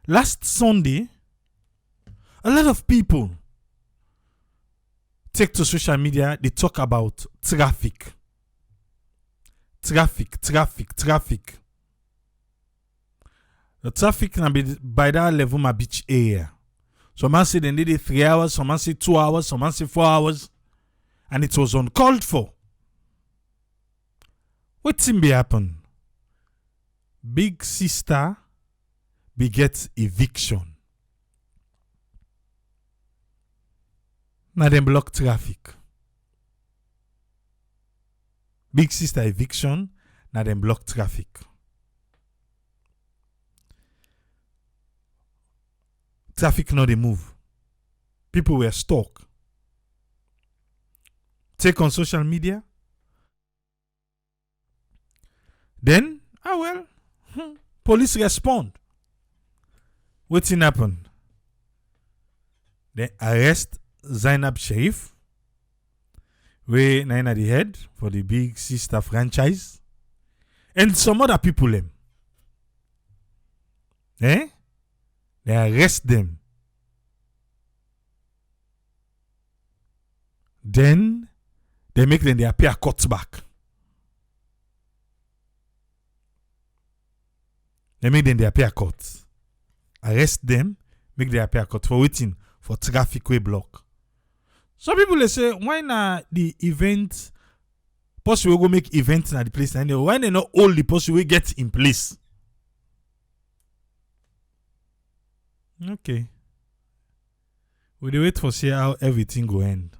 Last Sunday, a lot of people take to social media, they talk about traffic. Traffic. The traffic can be by that level my beach area. Some man say they needed 3 hours, some man say 2 hours, some man say 4 hours. And it was uncalled for. What thing be happen? Big sister begets eviction. Now them block traffic. Big sister eviction. Now them block traffic. Traffic now they move. People were stuck. Take on social media. Then, police respond. What's happen? They arrest Zainab Sharif, way nine at the head for the big sister franchise, and some other people them. They arrest them. Then they make them they appear cut back. They make them they appear cut. Arrest them, make them appear cut for waiting for traffic way block. Some people they say, why not the event? Possible go make events at the place and why they not all the possible get in place? Okay. We wait for see how everything go end.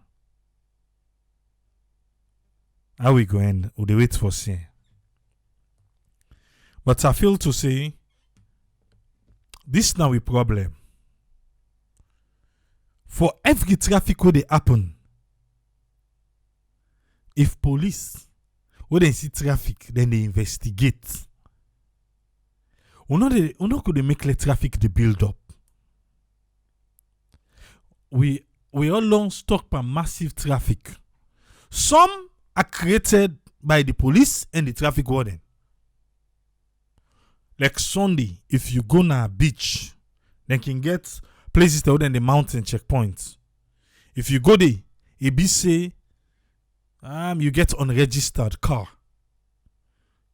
How we go end? We wait for see. But I feel to say this now a problem. For every traffic where they happen, if police when they see traffic, then they investigate. We not could they make the traffic the build up. We all long stuck by massive traffic. Some are created by the police and the traffic warden. Like Sunday, if you go na a beach, then can get places that in the mountain checkpoints. If you go there, it be say, you get unregistered car.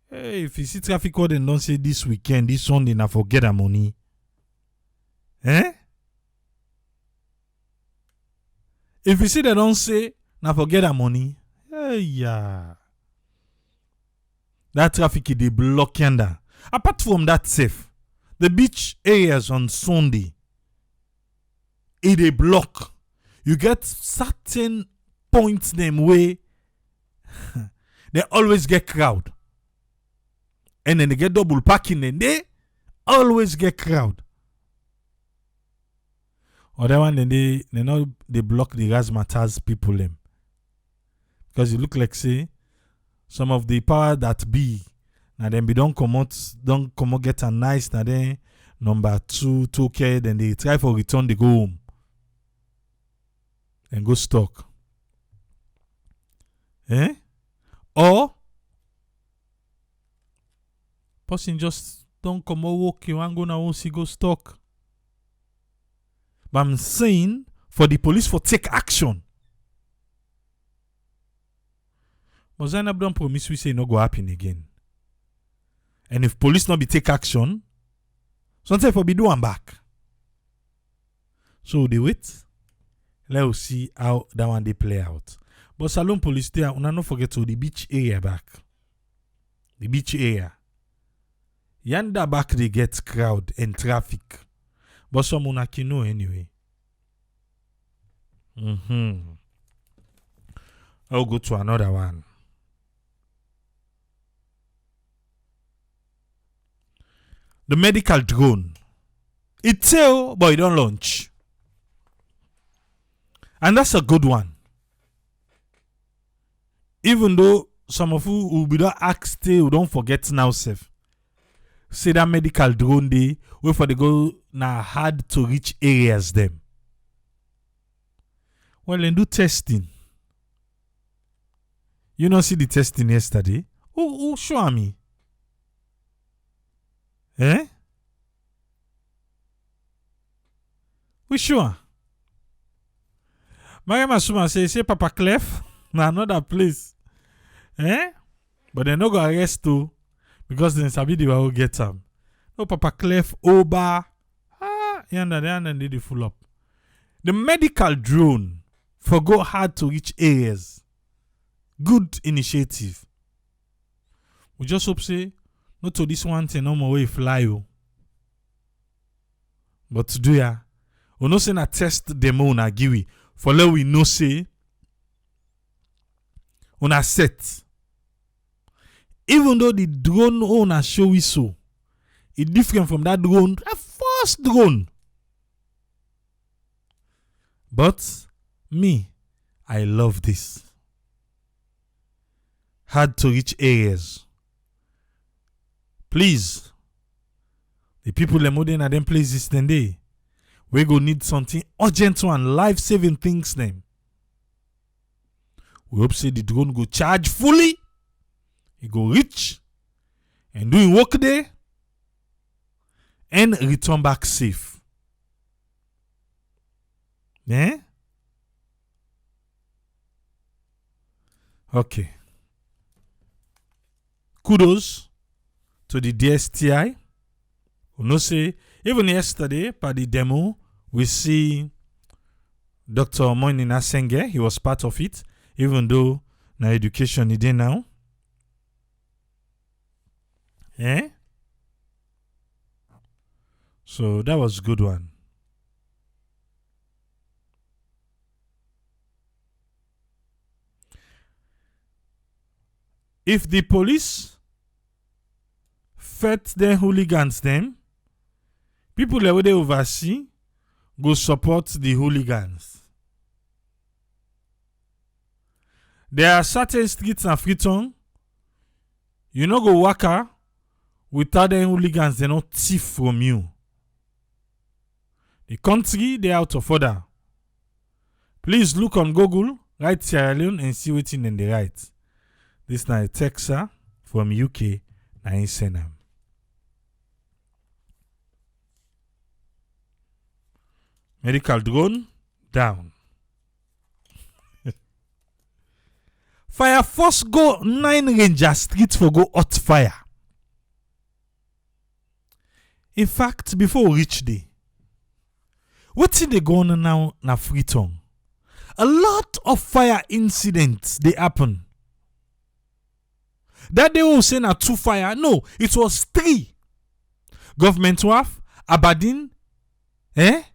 Hey, if you see traffic warden don't say this weekend, this Sunday, now forget the money. If you see they don't say, now forget the money. Hey, yeah. That traffic is blocking that. Apart from that safe, the beach areas on Sunday, it a block. You get certain points them way they always get crowd. And then they get double parking and they always get crowd. Other one then they block the razzmatazz people them. Because it look like say some of the power that be now then be don't come out get a nice now then number 2 care then they try for return they go home and go stock. Or person just don't come out walk you and go now see go stock. But I'm saying for the police for take action. But Zainab don't promise we say no go happen again. And if police not be take action, sometimes for be do one back. So they wait. Let us see how that one they play out. But Salon police there, una not forget to the beach area back. The beach area. Yanda back they get crowd and traffic. But some una can know anyway. I'll go to another one. The medical drone. It's sale, but it don't launch. And that's a good one. Even though some of you will be not asked, who don't forget now, safe. Say that medical drone day, wait for the go now hard to reach areas them. Well, then do testing. You know, see the testing yesterday? Who show me? We sure. Mariam Asuma say Papa Clef na another place. But they no go arrest too because then sabi they will get them. No Papa Clef, Oba. They did the full up. The medical drone for go hard to reach areas. Good initiative. We just hope say not to this one thing no more way fly you. But to do ya, we no say na test demo na give for let we know say on a set. Even though the drone owner show we so, it's different from that drone, a first drone. But me, I love this. Hard to reach areas. Please, the people that modern at them places then we go need something urgent one, life-saving things them. We hope say the drone go charge fully. It go reach and doing work there and return back safe. Yeah? Okay. Kudos to the DSTI. We know say even yesterday by the demo we see Dr. Omoini Nasenge. He was part of it, even though na education he did now. Yeah? So that was a good one. If the police fed the hooligans them, people that they oversee go support the hooligans. There are certain streets in Freetown, you no go waka without the hooligans, they not thief from you. The country, they out of order. Please look on Google, write Sierra Leone and see what's in the right. This is a text from UK, na in Zainab. Medical drone, down. Fire Force go 9 Ranger Street for go hot fire. In fact, before we reach there, what's in the going on now na Freetown? A lot of fire incidents they happen. That day we say na 2 fire. No, it was 3. Government Wharf, Aberdeen, and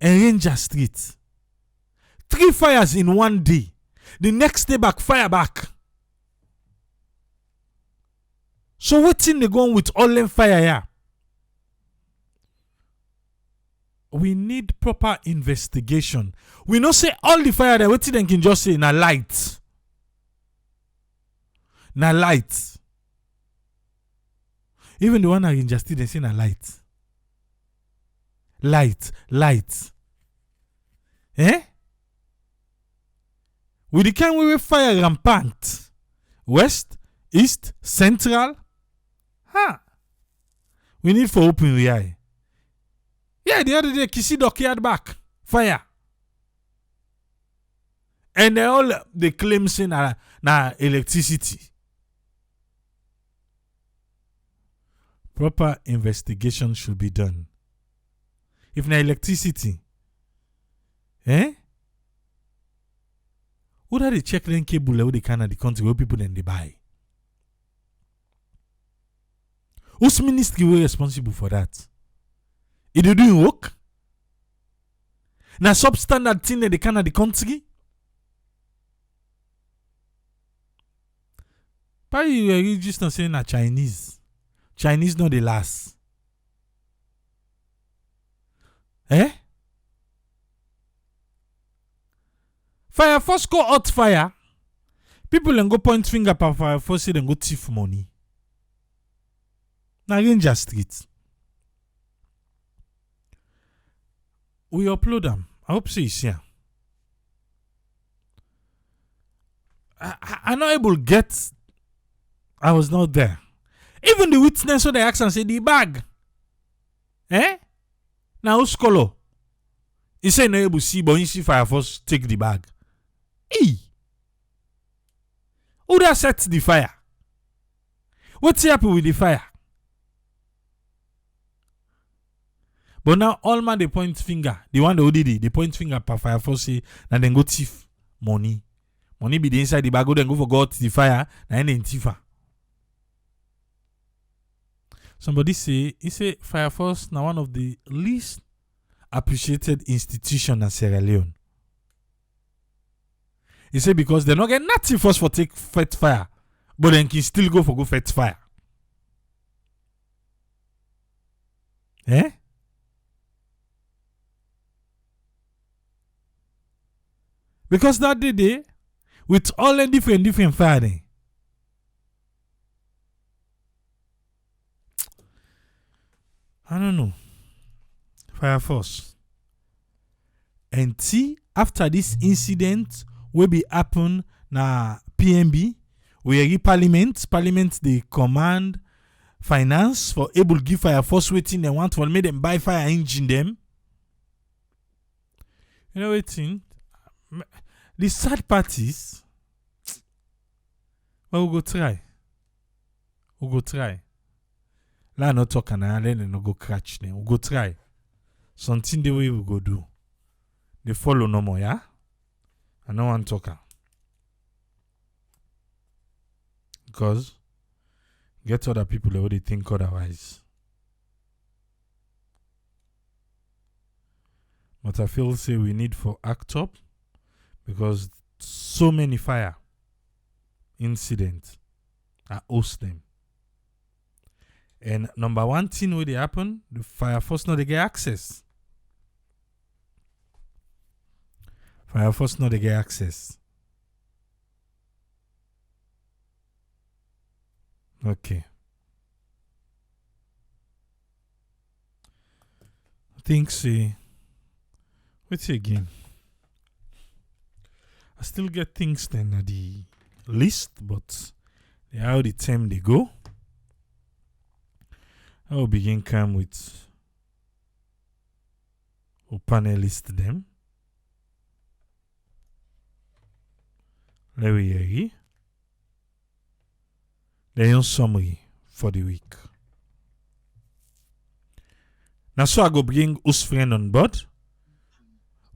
Ranger Street. 3 fires in one day. The next day back, fire back. So what's in the going with all them fire here? We need proper investigation. We not say all the fire that waiting can just say na light. Na light. Even the one that injustice they say na light. Light. With the kind we fire rampant. West, East, Central. We need for open the eye. Yeah, the other day, Kisi Dockyard back. Fire. And they claim say na electricity. Proper investigation should be done. If na electricity, what are they check then cable where they can at the country where people then they buy? Whose ministry were responsible for that? Is they doing work? Na substandard thing that they can at the country? But you just not saying na Chinese. Chinese not the last. Fire Force go hot fire. People then go point finger for Fire Force then go thief money. Na Ranger Street. We upload them. I hope so you see them. I'm not able to get. I was not there. Even the witness when they ask and say the bag. Now who's color? He say no able see, but he see fire force take the bag. Hey, who that set the fire? What's happening with the fire? But now all man they point finger. The one that did it, they point finger per fire force say, and then go thief money. Money be the inside the bag, go then go for God the fire, and then thief. Somebody say, he say Fire Force now one of the least appreciated institution in Sierra Leone. He say because they not get nothing first for take fight fire, but then can still go for go fight fire. Eh? Because that day, with all the different fire then, I don't know. Fire Force. And see, after this incident will be happen na PMB, we parliament they command finance for able to give Fire Force waiting they want for make them buy fire engine them. You know waiting. The sad parties, well, we go try. La no talk and then no go catch them. We go try. Something the way we go do. They follow no more, yeah? I no one talker. Because get other people that already think otherwise. But I feel say we need for act up because so many fire incidents are host them. And number one thing where they happen, the Fire Force not they get access. Fire Force not they get access. Okay. I think see. What's again? I still get things then at the list, but how the time they go. I will begin come with a panelist them. Let me hear the summary for the week. Now so I go bring us friend on board.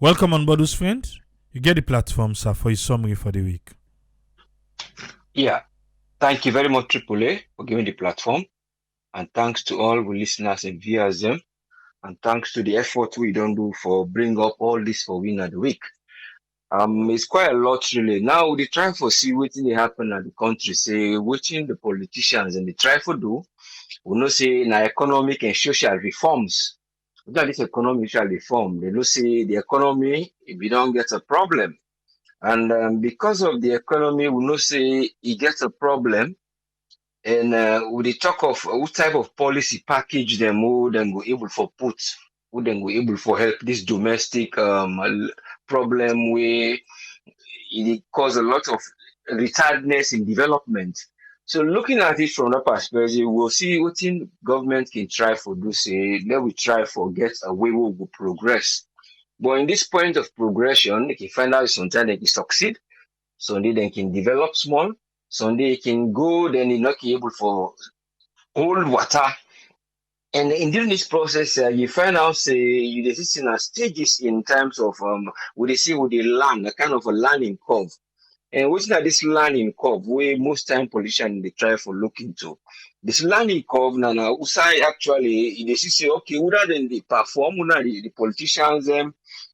Welcome on board, us friend. You get the platform, sir, for your summary for the week. Yeah. Thank you very much, AAA, for giving the platform. And thanks to all the listeners and viewers them. And thanks to the effort we don't do for bring up all this for Win of the Week. It's quite a lot really. Now they try for see what they happen at the country, say watching the politicians and they try for do. We know say na economic and social reforms. Without this economic social reform, they know say the economy if we don't get a problem. And because of the economy, we know say it gets a problem. And with the talk of what type of policy package them who then go able for put, who then go able for help this domestic problem where it cause a lot of retardedness in development. So looking at it from that perspective, we'll see what government can try for do say, let we try for get a way we will progress. But in this point of progression, they can find out sometimes they can succeed, Sunday they can develop small, Sunday it can go, then you're not able for hold water. And in during this process, you find out say you see in stages in terms of what they see with the land, a kind of a learning curve. And what's not this learning curve where most time politicians they try for look into. This learning curve now Usai actually they say okay, other than the perform, the politicians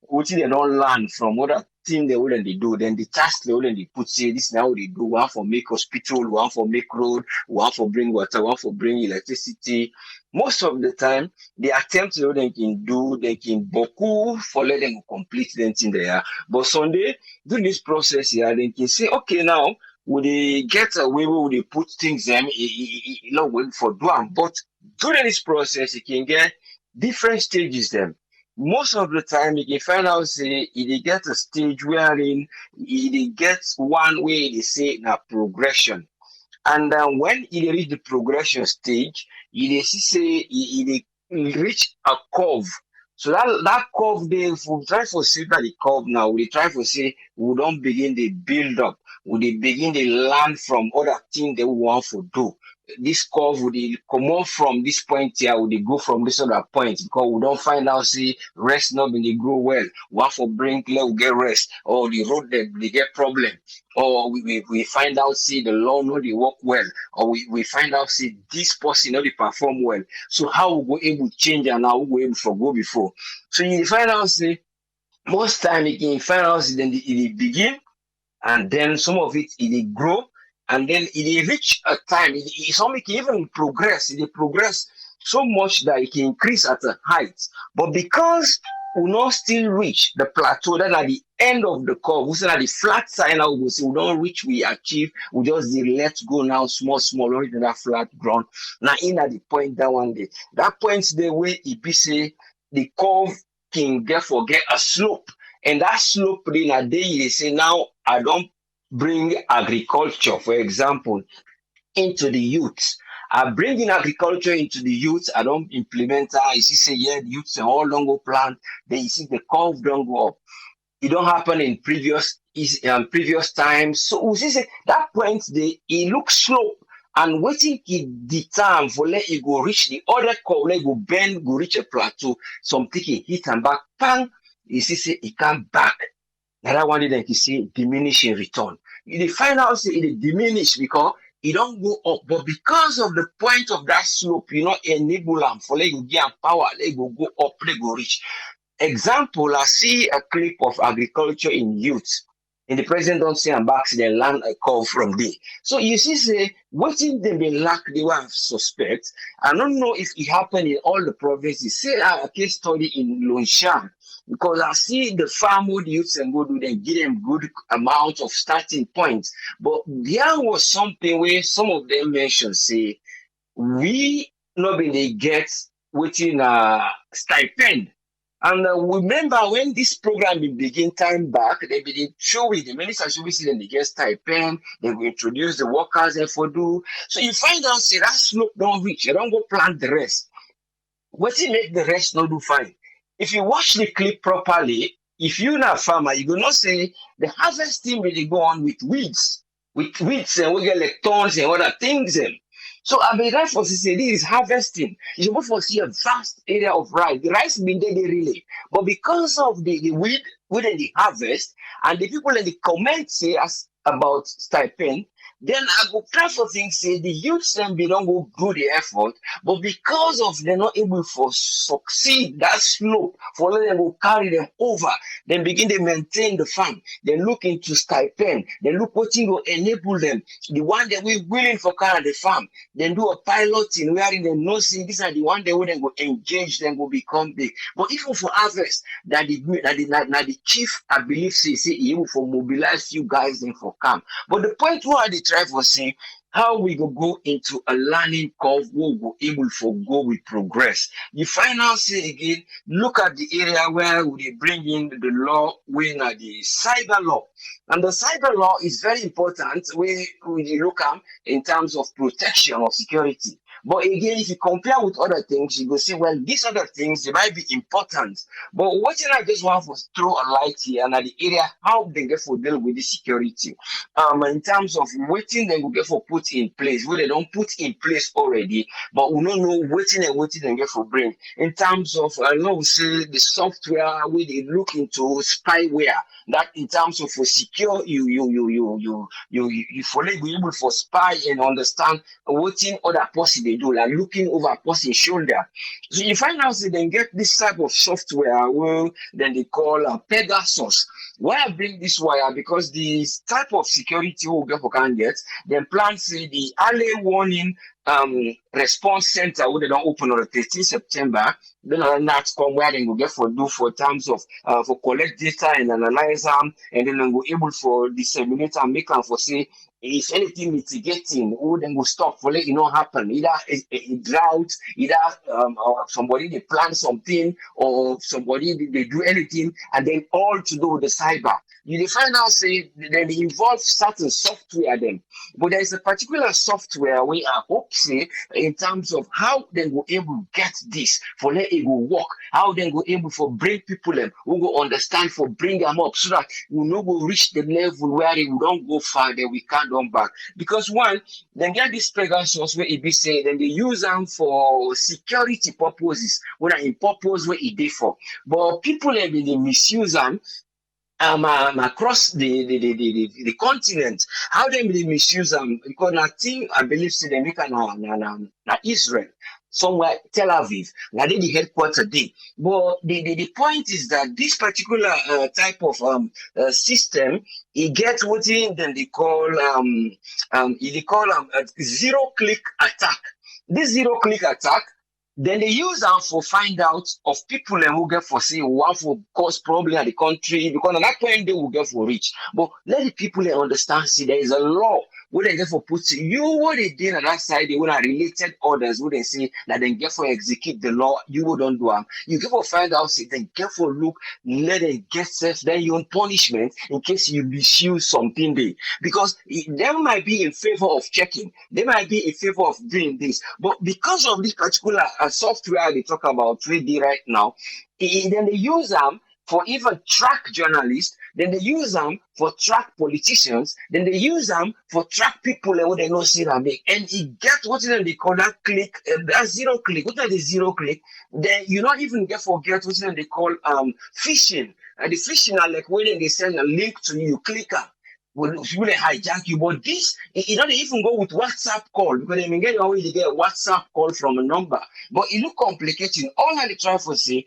what they don't learn from other thing they wouldn't they do, then the task they wouldn't they put say this now they do one for make hospital, one for make road, one for bring water, one for bring electricity. Most of the time, the attempt they can do, they can boku for let them complete them thing there. But Sunday, during this process here, they can say, okay, now would they get away with they put things you know for doing. But during this process, you can get different stages them. Most of the time, you can find out say they get a stage wherein they get one way they say now progression. And when it reach the progression stage, it say it reach a curve. So that curve there, if we try to see that the curve now, we try to see we don't begin the build up, we dey begin the learn from other things that we want to do. This curve would come off from this point here, we dey go from this other point because we don't find out see rest not been dey grow well. One for bring let we get rest, or the road they get problem, or we find out see the law no dey work well, or we find out see this person no dey perform well. So how we go able to change and how we go able to go before. So you find out say most time you can find out say then it begin, and then some of it dey grow, and then it dey reach a time some can even progress, it dey progress so much that it can increase at a height. But because we not still reach the plateau, that at the end of the curve, we say at the flat side now, we go say we don't reach, we achieve, we just dey let go now, small, small, reach that flat ground. Now in at the point that one day, that point the way it be say the curve can therefore get a slope, and that slope then a day they say now I don't bring agriculture, for example, into the youth. I bring in agriculture into the youth. I don't implement her. You see, say, yeah, the youth all long go plant. Then you see the curve don't go up. It don't happen in previous times. So we see say that point they it looks slope, and waiting the time for let it go reach the other curve, let it go bend, go reach a plateau. Something can hit and back, bang. You see, say it come back. Now that one then you see diminish in return. You dey find out say it diminish because it don't go up, but because of the point of that slope, you know, enable them for let you get power, let go up, let go reach. Example, I see a clip of agriculture in youth. In the president don't say I'm back, they land a call from there. So you see, say, waiting they been lack the one suspect. I don't know if it happened in all the provinces. Say a case study in Longshan, because I see the farm would youths and go do them, give them good amount of starting points. But there was something where some of them mentioned, say, we not been they get waiting stipend. And remember when this program will begin time back, they begin showing the minister should be see them they get stipend, they will introduce the workers and for do. So you find out say that slope don't reach, you don't go plant the rest. What it make the rest not do fine? If you watch the clip properly, if you're not a farmer, you will not say the harvesting will go on with weeds and we get like thorns and other things. So I mean, right for say this is harvesting. You supposed to see a vast area of rice. The rice been there really, but because of the weed within the harvest, and the people in the comments say as about stipend, then I go try for things say the youth them they don't go do the effort, but because of they're not able to succeed that slope, for let them go carry them over, then begin to maintain the farm, then look into stipend, then look what will enable them, the one that we willing for carry the farm, then do a piloting wherein they know see these are the one they will then go engage, then go become big. But even for others, that the chief I believe say he will for mobilize you guys then for come. But the point where they try for say how we go into a learning curve where we go able for go with progress. You find out say again, look at the area where we bring in the law when the cyber law. And the cyber law is very important when we look at in terms of protection or security. But again, if you compare with other things, you go say, well, these other things they might be important. But what I just want to throw a light here and at the area how they get for deal with the security. In terms of waiting they will get for put in place, where they don't put in place already, but we don't know waiting they get for bring. In terms of I know say the software where they look into spyware, that in terms of for secure you fully be able for spy and understand what other person they do, like looking over a person's shoulder. So you find out that they get this type of software, well, then they call Pegasus. Why I bring this wire? Because the type of security we can get, then plan say the early warning response center where they don't open on the 13th September, then that's come where they go get for do for terms of for collect data and analyze them, and then they go able for disseminate and make them for say if anything mitigating, who then go stop for let it not happen. Either a drought, either or somebody they plan something, or somebody they do anything, and then all to do with the cyber. you dey find out say dem dey involve certain software dem, but there is a particular software wey I hope say in terms of how dem go able get this for let it go work, how dem go able for bring people dem who go understand for bring am up so that we no go reach the level where we don go far then we can't come back. Because one, dem get this Pegasus wey e be say dem dey use am for security purposes, wey na im purpose wey e dey for, but people dem dey misuse am across the continent. How them they misuse them? Because I think I believe say they make na Israel, somewhere Tel Aviv. Now they the headquarters day. But the point is that this particular type of system, it gets what then they call zero click attack. This zero click attack, then they use them for find out of people who get for say one for cause problem in the country, because at that point they will get for rich. But let the people understand, see, there is a law where they get for put you what they did on that side, they would have related orders, would they say that then get for execute the law, you would don't do them. You get for find out, see, then get for look, let them get self, then you on punishment in case you misuse something there. Because they might be in favor of checking, they might be in favor of doing this, but because of this particular software they talk about 3D right now, then they use them for even track journalists, then they use them for track politicians, then they use them for track people who they know see that big. And it get what they call that click, that zero click. What are the zero click? Then you not even get forget what they call phishing. And the phishing are like when they send a link to you, click on. Will really hijack you, but this it don't even go with WhatsApp call, because they may get always they get a WhatsApp call from a number, but it look complicated. All I try to say,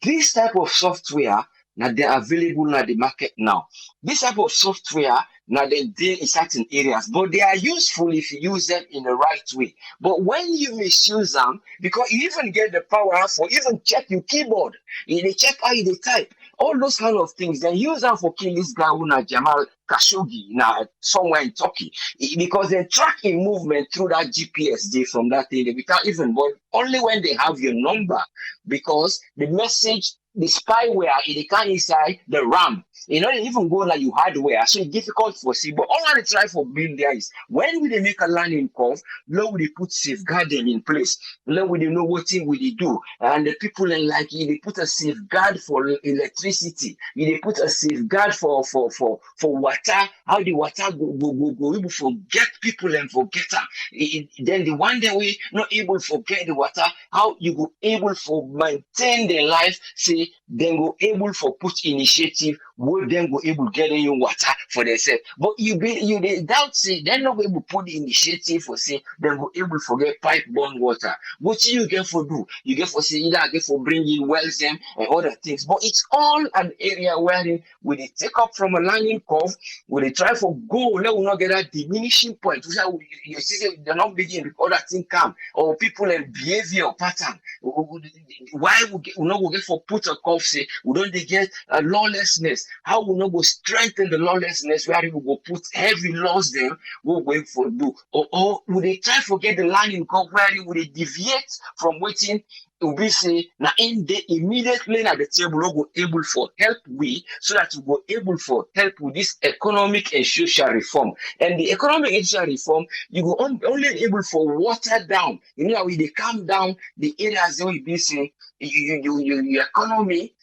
this type of software now they're available in the market now. This type of software now they in certain areas, but they are useful if you use them in the right way. But when you misuse them, because you even get the power for even check your keyboard, they check how you type. All those kind of things, then use them for kill this guy who na Jamal Khashoggi now somewhere in Turkey, because they track in movement through that GPS day from that thing without even, but only when they have your number, because the message, the spyware, it can inside the RAM. You know, they even go like you hardware, so it's difficult for see. But all I try for build there is when we they make a learning curve, now we put safeguarding in place. Now we know what thing we do, and the people in like they put a safeguard for electricity, they put a safeguard for water. How the water go able forget people and forget her. Then the one day we not able to forget the water, how you go able for maintain their life, say then go able for put initiative, would then go able getting you water for themselves. But they doubt say they're not able to put the initiative for say then go able to forget pipe borne water. What you get for do? You get for say either get for bringing wells them and other things. But it's all an area where we they take up from a learning curve, we they try for go, let we not get that diminishing point. You see they're not beginning with other things come or people and behavior pattern. Why we not go get for put a curve say we don't they get a lawlessness. How we not go strengthen the lawlessness where we go put heavy laws there, we'll wait for do. Or would they try to get the learning curve where would they deviate from waiting to be say now in the immediately at the table we go able for help we so that we go able for help with this economic and social reform. And the economic and social reform you go only able for water down. You know how we they calm down the areas where you be say your economy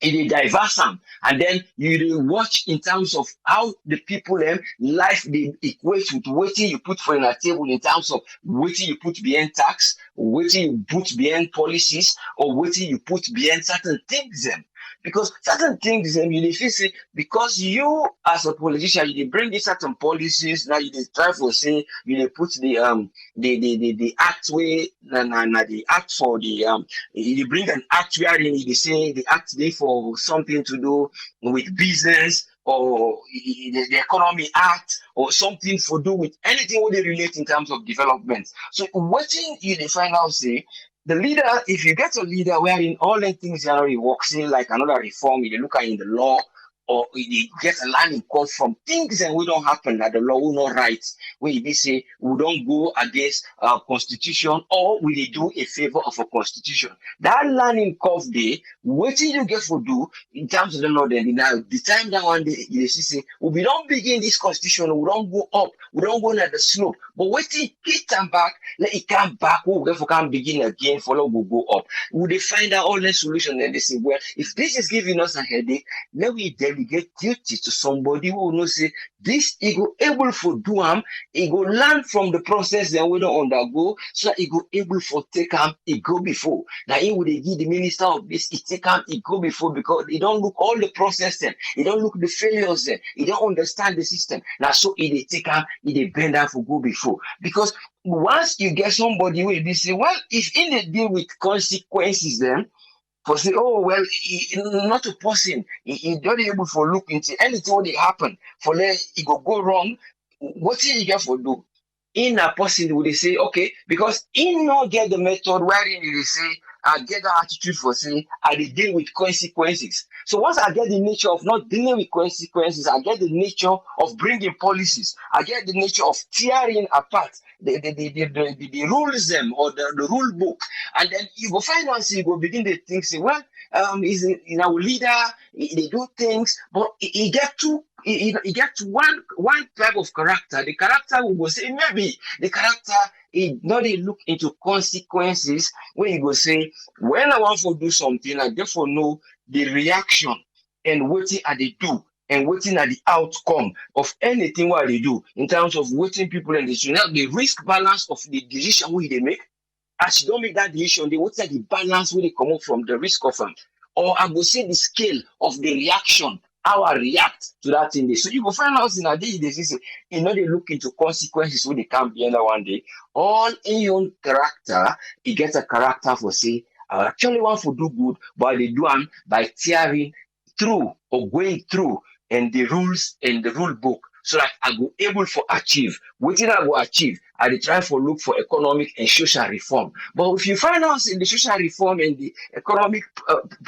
it diverse them, and then you watch in terms of how the people life they equate with waiting you put for in a table in terms of waiting you put behind tax, waiting you put behind policies, or waiting you put behind certain things them. Because certain things you feel say because you as a politician you bring these certain policies now you try for say you put the act way the act for the you bring an act where they say the act there for something to do with business or the economy act or something for do with anything what they relate in terms of development. So waiting you define out say the leader, if you get a leader wherein all the things generally works in like another reform, you look at in the law, or they get a learning curve from things and we don't happen that the law will not right. When they say we don't go against constitution or we they do a favor of a constitution. That learning curve day, what you get for do in terms of the law, then now the time that one day they say we don't begin this constitution, we don't go up, we don't go at the slope. But waiting, get them back, let it come back, we therefore can begin again, follow will go up. Will they find out all the solution and they say, well, if this is giving us a headache, let we delegate duty to somebody who will know say this he go able for do he go learn from the process that we don't undergo, so that he go able for take he go before. Now he would give the minister of this, he take he go before because he don't look all the process then, he don't look the failures then, he don't understand the system. Now so he take he they bend down for go before. Because once you get somebody where they say, well, if in the deal with consequences then for say, oh well, not a person, he not able for look into anything what they happen for let it go wrong. What you get for do? In a person would they say, okay, because in not get the method wherein they say, I get the attitude for say, I deal with consequences. So once I get the nature of not dealing with consequences, I get the nature of bringing policies. I get the nature of tearing apart the rules them or the rule book. And then you go find out, you go begin to think, say, well, is our leader, they do things, but he get to he gets one type of character. The character will go say maybe the character he not they look into consequences when you go say when I want to do something, I therefore know the reaction and what are they do and waiting at the outcome of anything what they do in terms of waiting people and this. Now the risk balance of the decision we they make. As you don't make that decision, they what's the balance where they come up from the risk of them. Or I will say the scale of the reaction, how I react to that thing. So you will find out in a day, they say, you know, they look into consequences when they come beyond one day. All in your own character, you get a character for say, I actually want to do good, but they do them by tearing through or going through and the rules and the rule book so that I go able to achieve. What did I go achieve? I dey try for look for economic and social reform. But if you find out in the social reform and the economic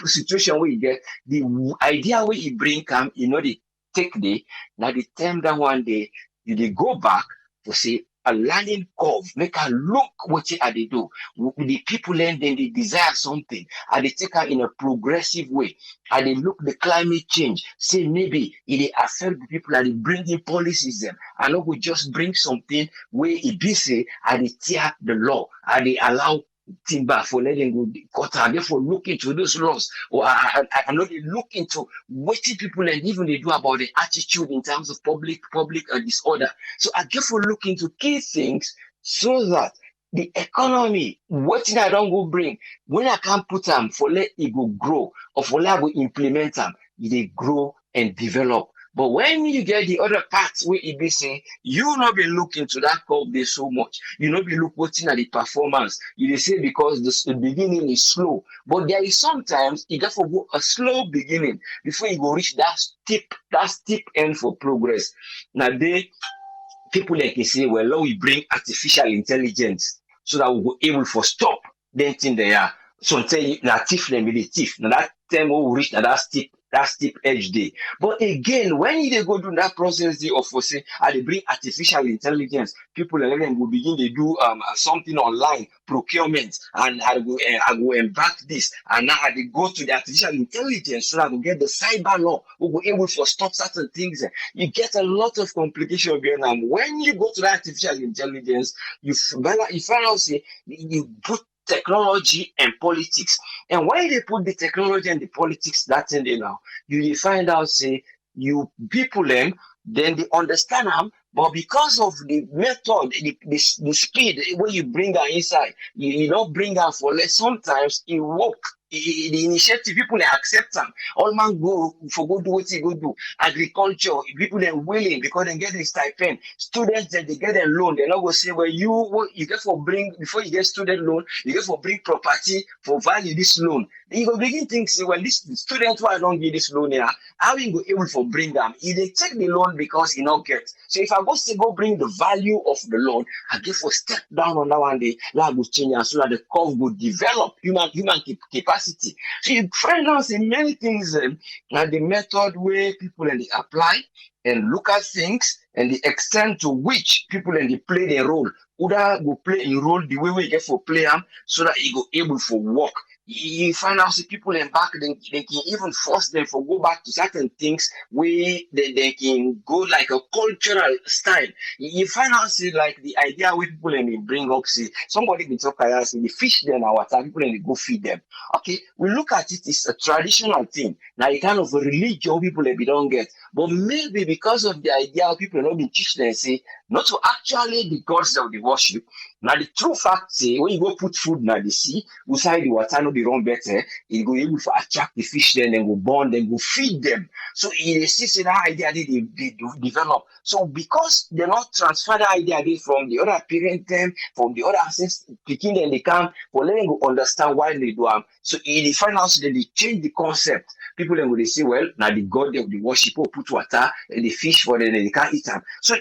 situation where you get, the idea where you bring come, you know, they take day, now the time that one day, you they go back to say a learning curve, make her look what they do. The people learn, then they desire something, and they take her in a progressive way. And they look the climate change, say maybe it affect the people and they bring in policies them. And not we just bring something where it be say and they tear the law and they allow timber for letting go cut and therefore look into those laws or I know they look into what people and even they do about the attitude in terms of public disorder. So I therefore look into key things so that the economy, what I don't go bring, when I can't put them for let it go grow or for let go implement them, they grow and develop. But when you get the other parts where it be saying, you not be looking to that curve there so much. You not be watching at the performance. You say because the beginning is slow. But there is sometimes you got to go a slow beginning before you go reach that steep end for progress. Now people like you say, well, now we bring artificial intelligence so that we will able to stop them thing there. So say na thief them be the thief. Now that time we reach that steep edge day. But again, when you go do that process day of say, they bring artificial intelligence, people and then will begin to do something online, procurement, and I go embark this, and now they go to the artificial intelligence so that we get the cyber law, we will able to stop certain things. You get a lot of complication behind them. When you go to the artificial intelligence, you find out say you put technology and politics. And why they put the technology and the politics that in there now, you find out say you people them, then they understand them, but because of the method, the speed where you bring her inside, you don't bring her for less. Sometimes it work. The initiative people they accept them. All man go for go do what he go do. Agriculture, people they willing because they get a stipend. Students they get a loan. They not go say well you get for bring before you get student loan, you get for bring property for value this loan. Then you go begin think say well this student why I don't give this loan here. How you go able for bring them? If they take the loan because he not get. So if I go say go bring the value of the loan, I get for step down on that one day, that will change and so that the curve will develop human capacity capacity. So you find out in many things and the method where people and they apply and look at things and the extent to which people and they play their role. Either go play a role the way we get for play them so that you go able for work. You find out the people in back they can even force them for go back to certain things where they can go like a cultural style. You find out see like the idea where people and they bring up see somebody can talk about see the fish them our water people and they go feed them. Okay, we look at it as a traditional thing. Now the kind of a religion people they don't get. But maybe because of the idea of people not be teach them say not to actually the gods of the worship. Now the true fact say when you go put food now the sea, inside the water no be run better, it go able to attract the fish then go born, then go feed them. So it is see that idea they develop. So because they not transfer the idea they from the other parent them, from the other ancestors picking them they come for letting go understand why they do them. So in the final then they change the concept. People then will say, well, now the god of the worship will put water and the fish for them and they can't eat them. So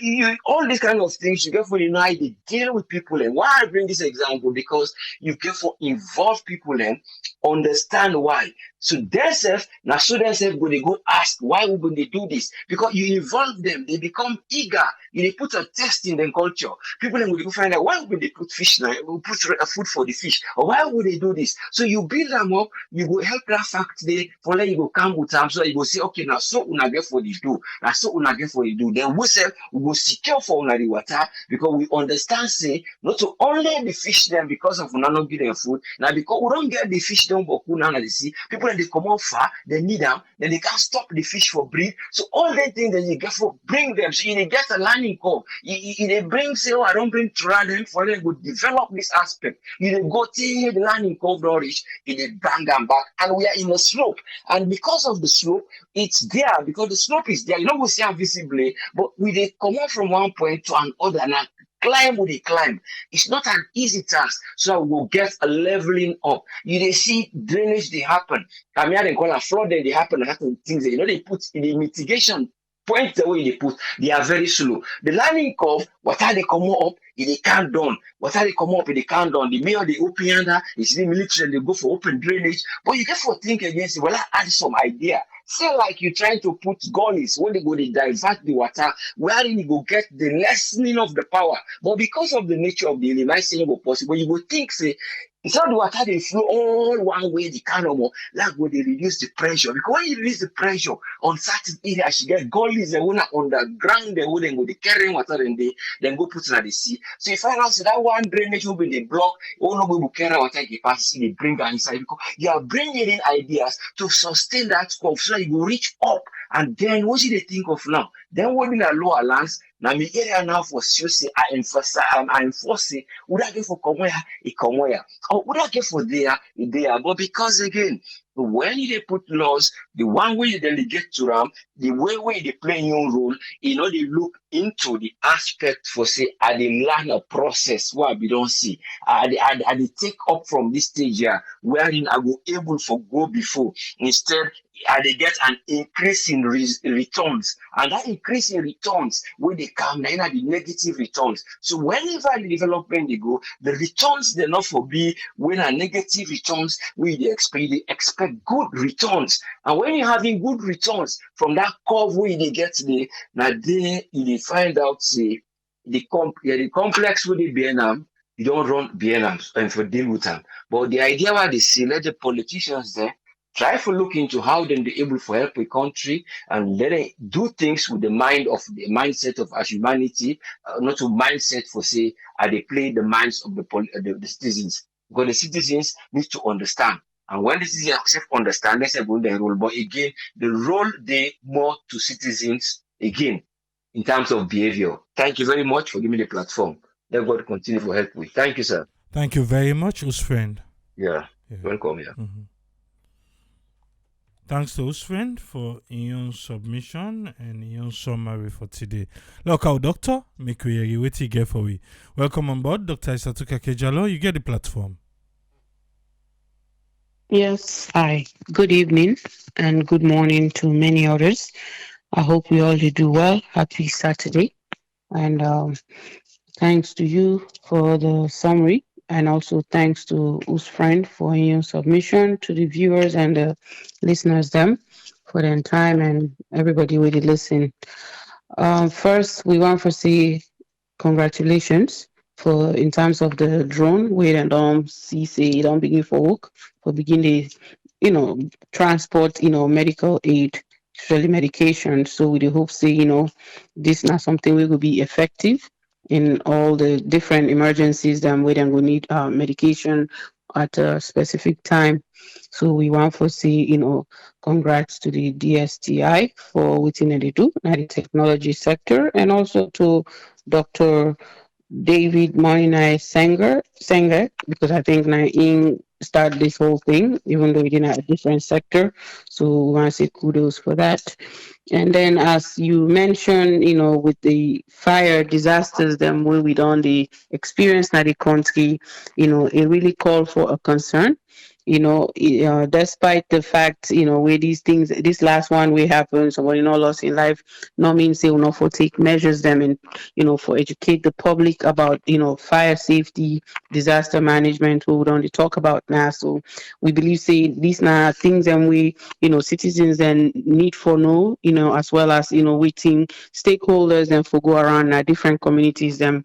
all these kind of things you get for you know how they deal with people and why I bring this example because you get for involve people and understand why. So themselves, now so themselves when they go ask why would they do this? Because you involve them, they become eager. You put a test in their culture. People then will go find out why would they put fish now, put food for the fish, or why would they do this? So you build them up, you go help that fact there for let you go come with them. So you go say, okay, now so una get for the do, now so una get for the do. Then we say we go secure for una the water because we understand say not to only the fish them because of una not give them food. Now because we don't get the fish them but now the sea, people they come out far, they need them, then they can't stop the fish for breed. So all the things that you get for bring them. So you get a learning curve. They bring say, oh, I don't bring them for them to develop this aspect. You go till the learning curve don't reach, they bang them back. And we are in a slope. And because of the slope, it's there because the slope is there. You know we see it visibly, but we they come out from one point to another and climb with a climb. It's not an easy task. So we'll get a leveling up. You they see drainage they happen. I mean, they call a flooding they happen and certain things. You know, they put in the mitigation point the way they put, they are very slow. The learning curve, what are they come up, if they can't done. What are they come up, if they can't done. The mayor, they open under, it's the military, they go for open drainage. But you get for think against it, well, I add some idea. Say like you're trying to put gullies when they go, they divert the water, where you go get the lessening of the power. But because of the nature of the element, saying go possible, you go think, say, instead of the water, they flow all one way, the kind of like when they reduce the pressure. Because when you reduce the pressure on certain areas, you get gullies and when on the ground, they wouldn't go, they carry water and they then go put it at the sea. So if I now say that one drainage will be the block, all no go carry water, they pass, they bring that inside because you are bringing in ideas to sustain that curve so that you will reach up. And then what should they think of now? Then what in a lower lands, now me area now for say I emphasize I enforce it, would I get for come where? Or would I get for there, there? But because again, when they put laws, the one way they delegate to them, the way they play your role, you know, they look into the aspect for say, are they learn a process what we don't see? Are they take up from this stage here, wherein I will able for go before. Instead, they get an increase in returns. And that increase in returns, when they come, then are the negative returns. So whenever the development they go, the returns they not for be when a negative returns, they expect good returns. And when you're having good returns from that curve where they get there, now they find out say the complex with the BNM, you don't run BNMs and for deal with them. But the idea why they see let the politicians there try to look into how then they're able to help a country and let it do things with the mindset of as humanity, not a mindset for say, they play the minds of the citizens. Because the citizens need to understand. And when the citizens accept understand, they say going their role. But again, the role they more to citizens again in terms of behavior. Thank you very much for giving me the platform. Let God continue to help with. Thank you, sir. Thank you very much, Usfriend. Yeah. Welcome, yeah. Mm-hmm. Thanks to Usfriend for your submission and your summary for today. Look, our doctor, make we wait to get for we. Welcome on board, Dr. Isatuka Kejalo. You get the platform. Yes, hi. Good evening and good morning to many others. I hope we all do well. Happy Saturday. And thanks to you for the summary. and also thanks to whose friend for your submission, to the viewers and the listeners them for their time, and everybody really listen. First, we want to say congratulations for in terms of the drone where and see say don't begin for work for begin the transport medical aid, especially medication. So we do hope say this not something we will be effective in all the different emergencies that we then will need medication at a specific time. So we want to see congrats to the DSTI for what they do in the technology sector, and also to Dr. David Moinai Sanger, because I think Naim started this whole thing, even though he didn't have a different sector. So we want to say kudos for that. And then, as you mentioned, with the fire disasters, then when we done the experience in the country, it really called for a concern. Despite the fact, where these things, this last one will happen, somebody not lost in life, not means they will not for take measures them and, for educate the public about, fire safety, disaster management, what we don't talk about now. So we believe, say, these now things and we, citizens and need for know, as well as, waiting stakeholders and for go around different communities, them,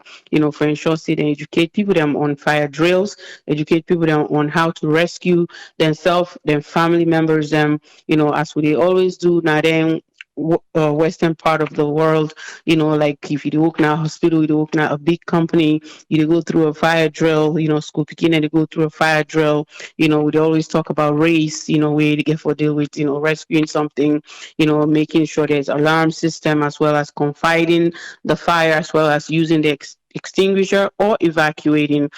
for ensure, say, they educate people them on fire drills, educate people them on how to rescue themselves, their family members, them, as we always do now then western part of the world, like if you work in a hospital, you work in a big company, you go through a fire drill, school picking and you go through a fire drill, we always talk about race, where you get for deal with, rescuing something, making sure there's alarm system as well as confiding the fire as well as using the extinguisher or evacuating,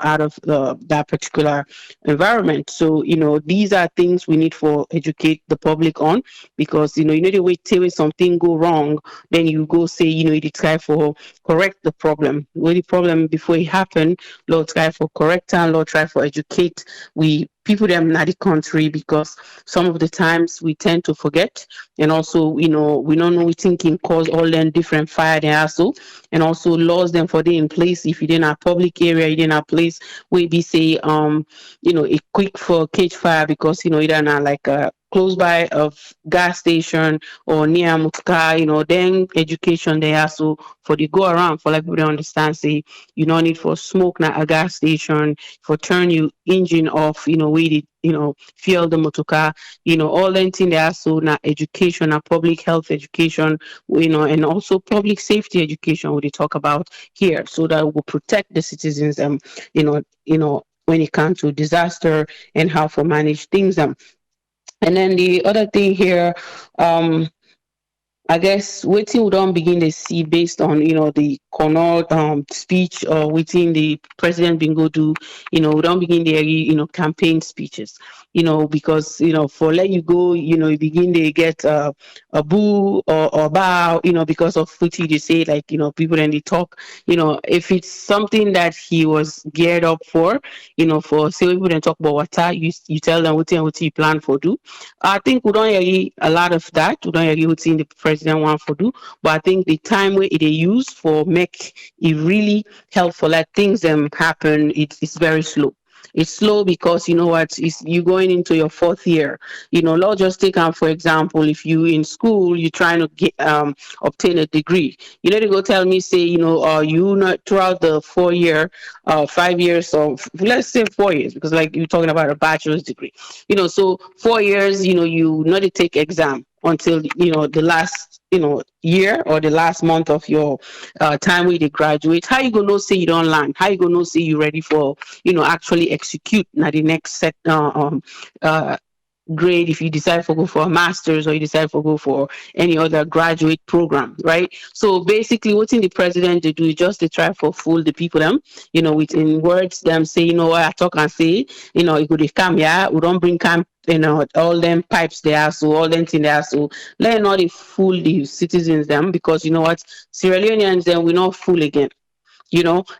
out of that particular environment. So, these are things we need for educate the public on, because you know the way till something go wrong, then you go say you try for correct the problem. When the problem before it happen, Lord try for correct and Lord try for educate we people them in the country, because some of the times we tend to forget, and also we don't know we thinking cause all them different fire they also, and also laws them for they in place. If you didn't have public area, you didn't have place where be say a quick for cage fire, because either not like a close by of gas station or near mutka, then education they also for the go around for like people to understand say you don't need for smoke na a gas station for turn you engine off, we did fuel the motorcar, all that thing they also na education, na public health education, and also public safety education we dey talk about here, so that will protect the citizens when it comes to disaster and how to manage things. And then the other thing here, um, I guess waiting we don't begin to see based on the Connor speech, or waiting the president bin go do, we don't begin the campaign speeches, because for let you go, you begin to get a boo or bow, because of what they say, like people and they talk, if it's something that he was geared up for, for say people and talk about water, you tell them what you plan for do. I think we don't hear a lot of that. We don't hear what the president want for do, but I think the time where they use for make it really helpful, like things happen, it's very slow. It's slow because you know what is you going into your fourth year. Let's just take for example, if you in school, you're trying to get obtain a degree. To go tell me say you not throughout the 4 year, 5 years, or let's say 4 years, because like you're talking about a bachelor's degree. So 4 years, you not to take exam until the last year or the last month of your time where they graduate. How you gonna say you don't learn? How you gonna say you ready for actually execute now the next set uh grade, if you decide to go for a master's or you decide to go for any other graduate program, right? So basically what in the president they do is just to try for fool the people them, with in words them say, what I talk and say, it could come here, we don't bring camp, all them pipes there, so all them thing there, so let not fool the citizens them, because what, Sierra Leoneans then we not fool again.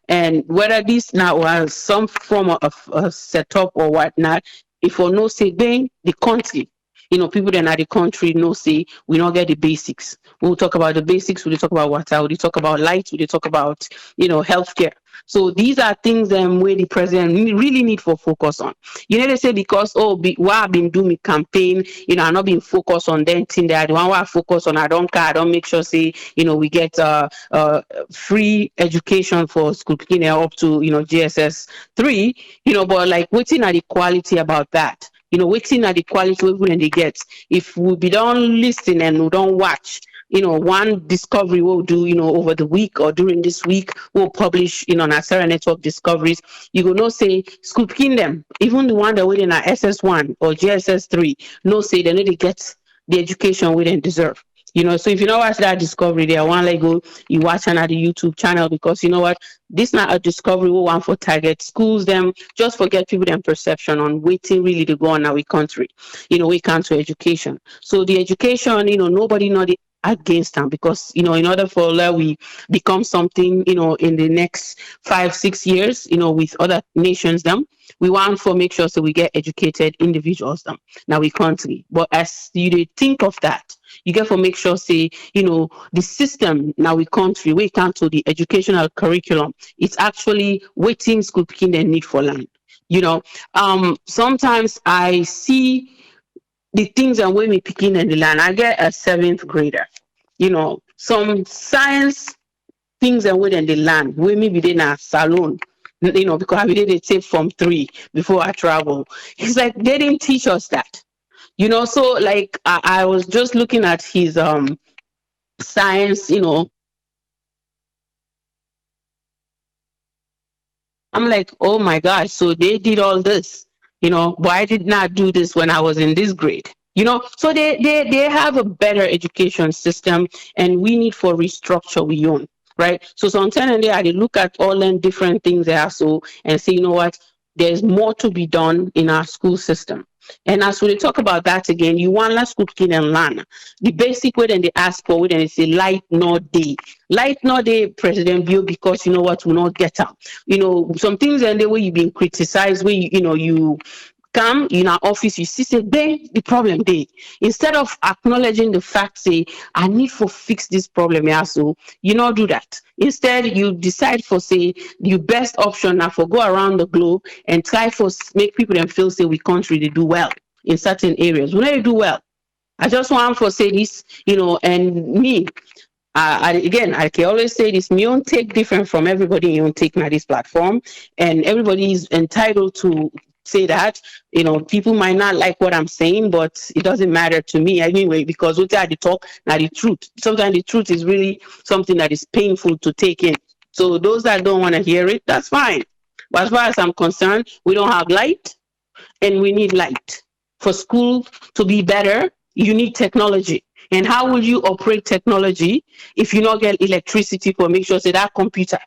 And whether this now was some form of setup or whatnot, if for no say bang the country, People that are the country know say we don't get the basics. We'll talk about the basics, we'll talk about water, we'll talk about light, we'll talk about healthcare. So these are things where the president really need for focus on. They say because why I've been doing campaign, I not been focused on them thing that I don't want to focus on. I don't care. I don't make sure say we get free education for school beginner up to GSS 3. But like waiting at the quality about that. Waiting at the quality we when they get. If we be don't listen and we don't watch, one discovery we'll do, over the week or during this week, we'll publish, on our Sarah Network discoveries. You go no say school them, even the one that within our SS1 or GSS 3, no say they need to get the education we didn't deserve. So if you don't watch that discovery there, one like go, you watch another YouTube channel, because you know what, this not a discovery we want for target schools them, just forget people them perception on waiting really to go on our country. We can't to education. So the education, nobody know the against them, because in order for we become something in the next 5-6 years with other nations them, we want to make sure so we get educated individuals them now we country. But as you think of that, you get to make sure say the system now we country we can't to the educational curriculum, it's actually waiting school picking the need for land. Sometimes I see the things that when we picking in the land. I get a seventh grader, some science things that when in the land we maybe in a salon, because I did it take from 3 before I travel. It's like they didn't teach us that. So like I was just looking at his science, I'm like, oh my gosh, so they did all this, but I did not do this when I was in this grade. So they have a better education system, and we need for restructure we own, right? So sometimes I look at all the different things there, so and say, what, there's more to be done in our school system. And as we talk about that again, you want last school kid and learn the basic way, then they ask for it, and they say light not day. Light not day, President Bill, because you know what, will not get up. Some things and the way you've been criticized, where you come in our office, you see say the problem there. Instead of acknowledging the fact, say I need to fix this problem here, so you not do that. Instead, you decide for say the best option now for go around the globe and try for make people them feel say we country they do well in certain areas. We never do well. I just want for say this, and me. Again, I can always say this: me own take different from everybody. You own take na this platform, and everybody is entitled to say that. People might not like what I'm saying, but it doesn't matter to me anyway, because what I talk now the truth. Sometimes the truth is really something that is painful to take in. So those that don't want to hear it, that's fine. But as far as I'm concerned, we don't have light, and we need light. For school to be better, you need technology. And how will you operate technology if you not get electricity for make sure say that computer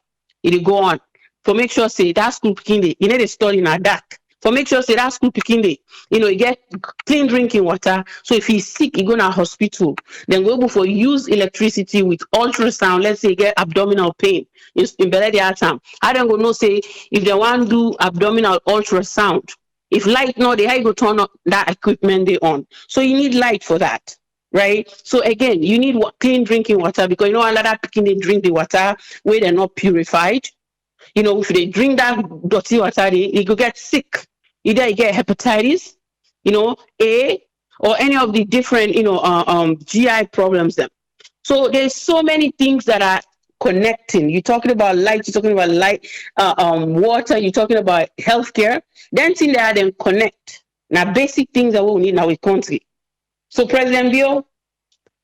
it'll go on? For make sure say that school picking day, you need to study in a dark. For make sure say that school picking day, you get clean drinking water. So if he's sick, he go to a hospital. Then go for use electricity with ultrasound. Let's say get abdominal pain in better time. I don't go no say if they want to do abdominal ultrasound. If light no, they how go turn up that equipment they on. So you need light for that. Right. So again, you need clean drinking water, because a lot of people they drink the water where they're not purified. If they drink that dirty water, they go get sick. Either you get hepatitis, A, or any of the different, GI problems. Them. So there's so many things that are connecting. You're talking about light. You're talking about water. You're talking about healthcare. Then things that then connect. Now, basic things that we need in our country. So, President Bill,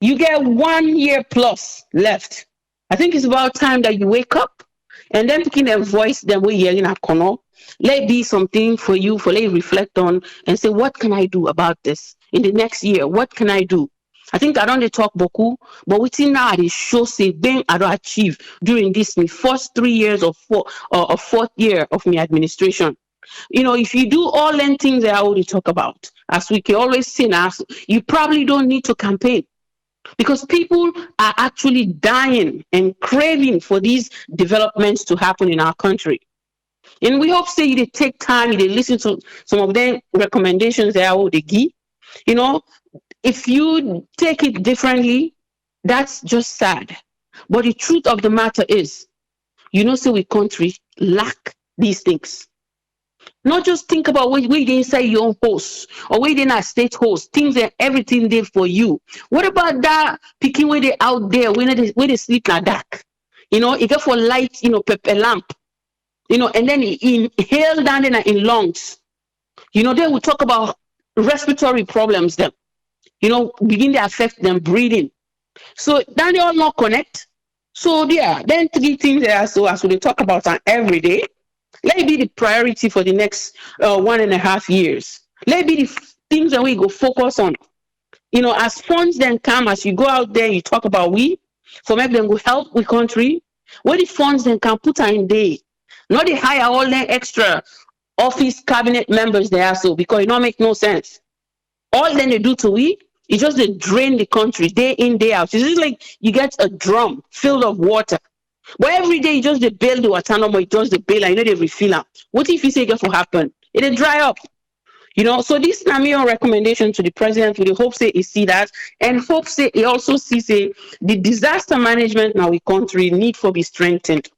you get 1 year plus left. I think it's about time that you wake up and then picking a voice that we're hearing at Kono. Let it be something for you, for let you reflect on and say, what can I do about this in the next year? What can I do? I think I don't talk boku, but within now it show say ben I don't achieve during this my first 3 years or 4th year of my administration. If you do all them things that I already talk about, as we can always say now, you probably don't need to campaign, because people are actually dying and craving for these developments to happen in our country. And we hope say they take time, they listen to some of their recommendations that I already give. if you take it differently, that's just sad. But the truth of the matter is, so we country lack these things. Not just think about where they inside your own host or where they not state host, things and everything there for you. What about that picking where they out there, where they sleep like dark? You go for light, pepper lamp, and then inhale down in lungs. Then we talk about respiratory problems, them, begin to affect them breathing. So then they all not connect. So yeah, then three things there. So as we talk about every day, let it be the priority for the next 1.5 years. Let it be the things that we go focus on. As funds then come, as you go out there, you talk about for maybe them go help with country. Where the funds then can put in day. Not they hire all the extra office cabinet members there, so because it not make no sense. All then they do to it just they drain the country day in, day out. It's just like you get a drum filled of water. But every day you just they bail the water, no more, it just the bail and they refill them. What if you say it will happen? It'll dry up. So this is my own recommendation to the president with the hope say he see that, and hope say he also see say the disaster management now we country need for be strengthened.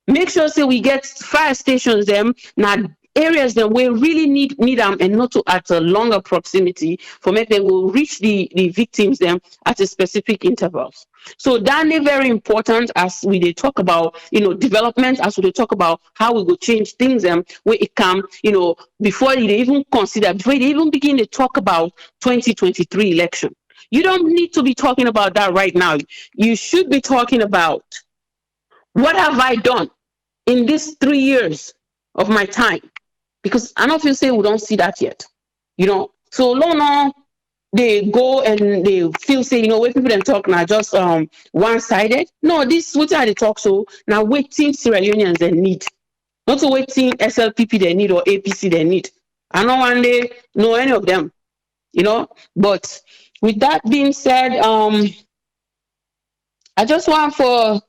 Make sure say we get fire stations them now areas that we really need them and not to at a longer proximity for make them will reach the victims them at a specific intervals. So that is very important as we talk about development, as we talk about how we go change things where it come before they even consider, before they even begin to talk about 2023 election. You don't need to be talking about that right now. You should be talking about what have I done in these 3 years of my time, because I don't feel say we don't see that yet. So long they go and they feel say where people then talk now just one-sided. No, this what they talk so now waiting Sierra Leoneans they need, not to waiting SLPP they need or APC they need. I don't one day know any of them, But with that being said, I just want for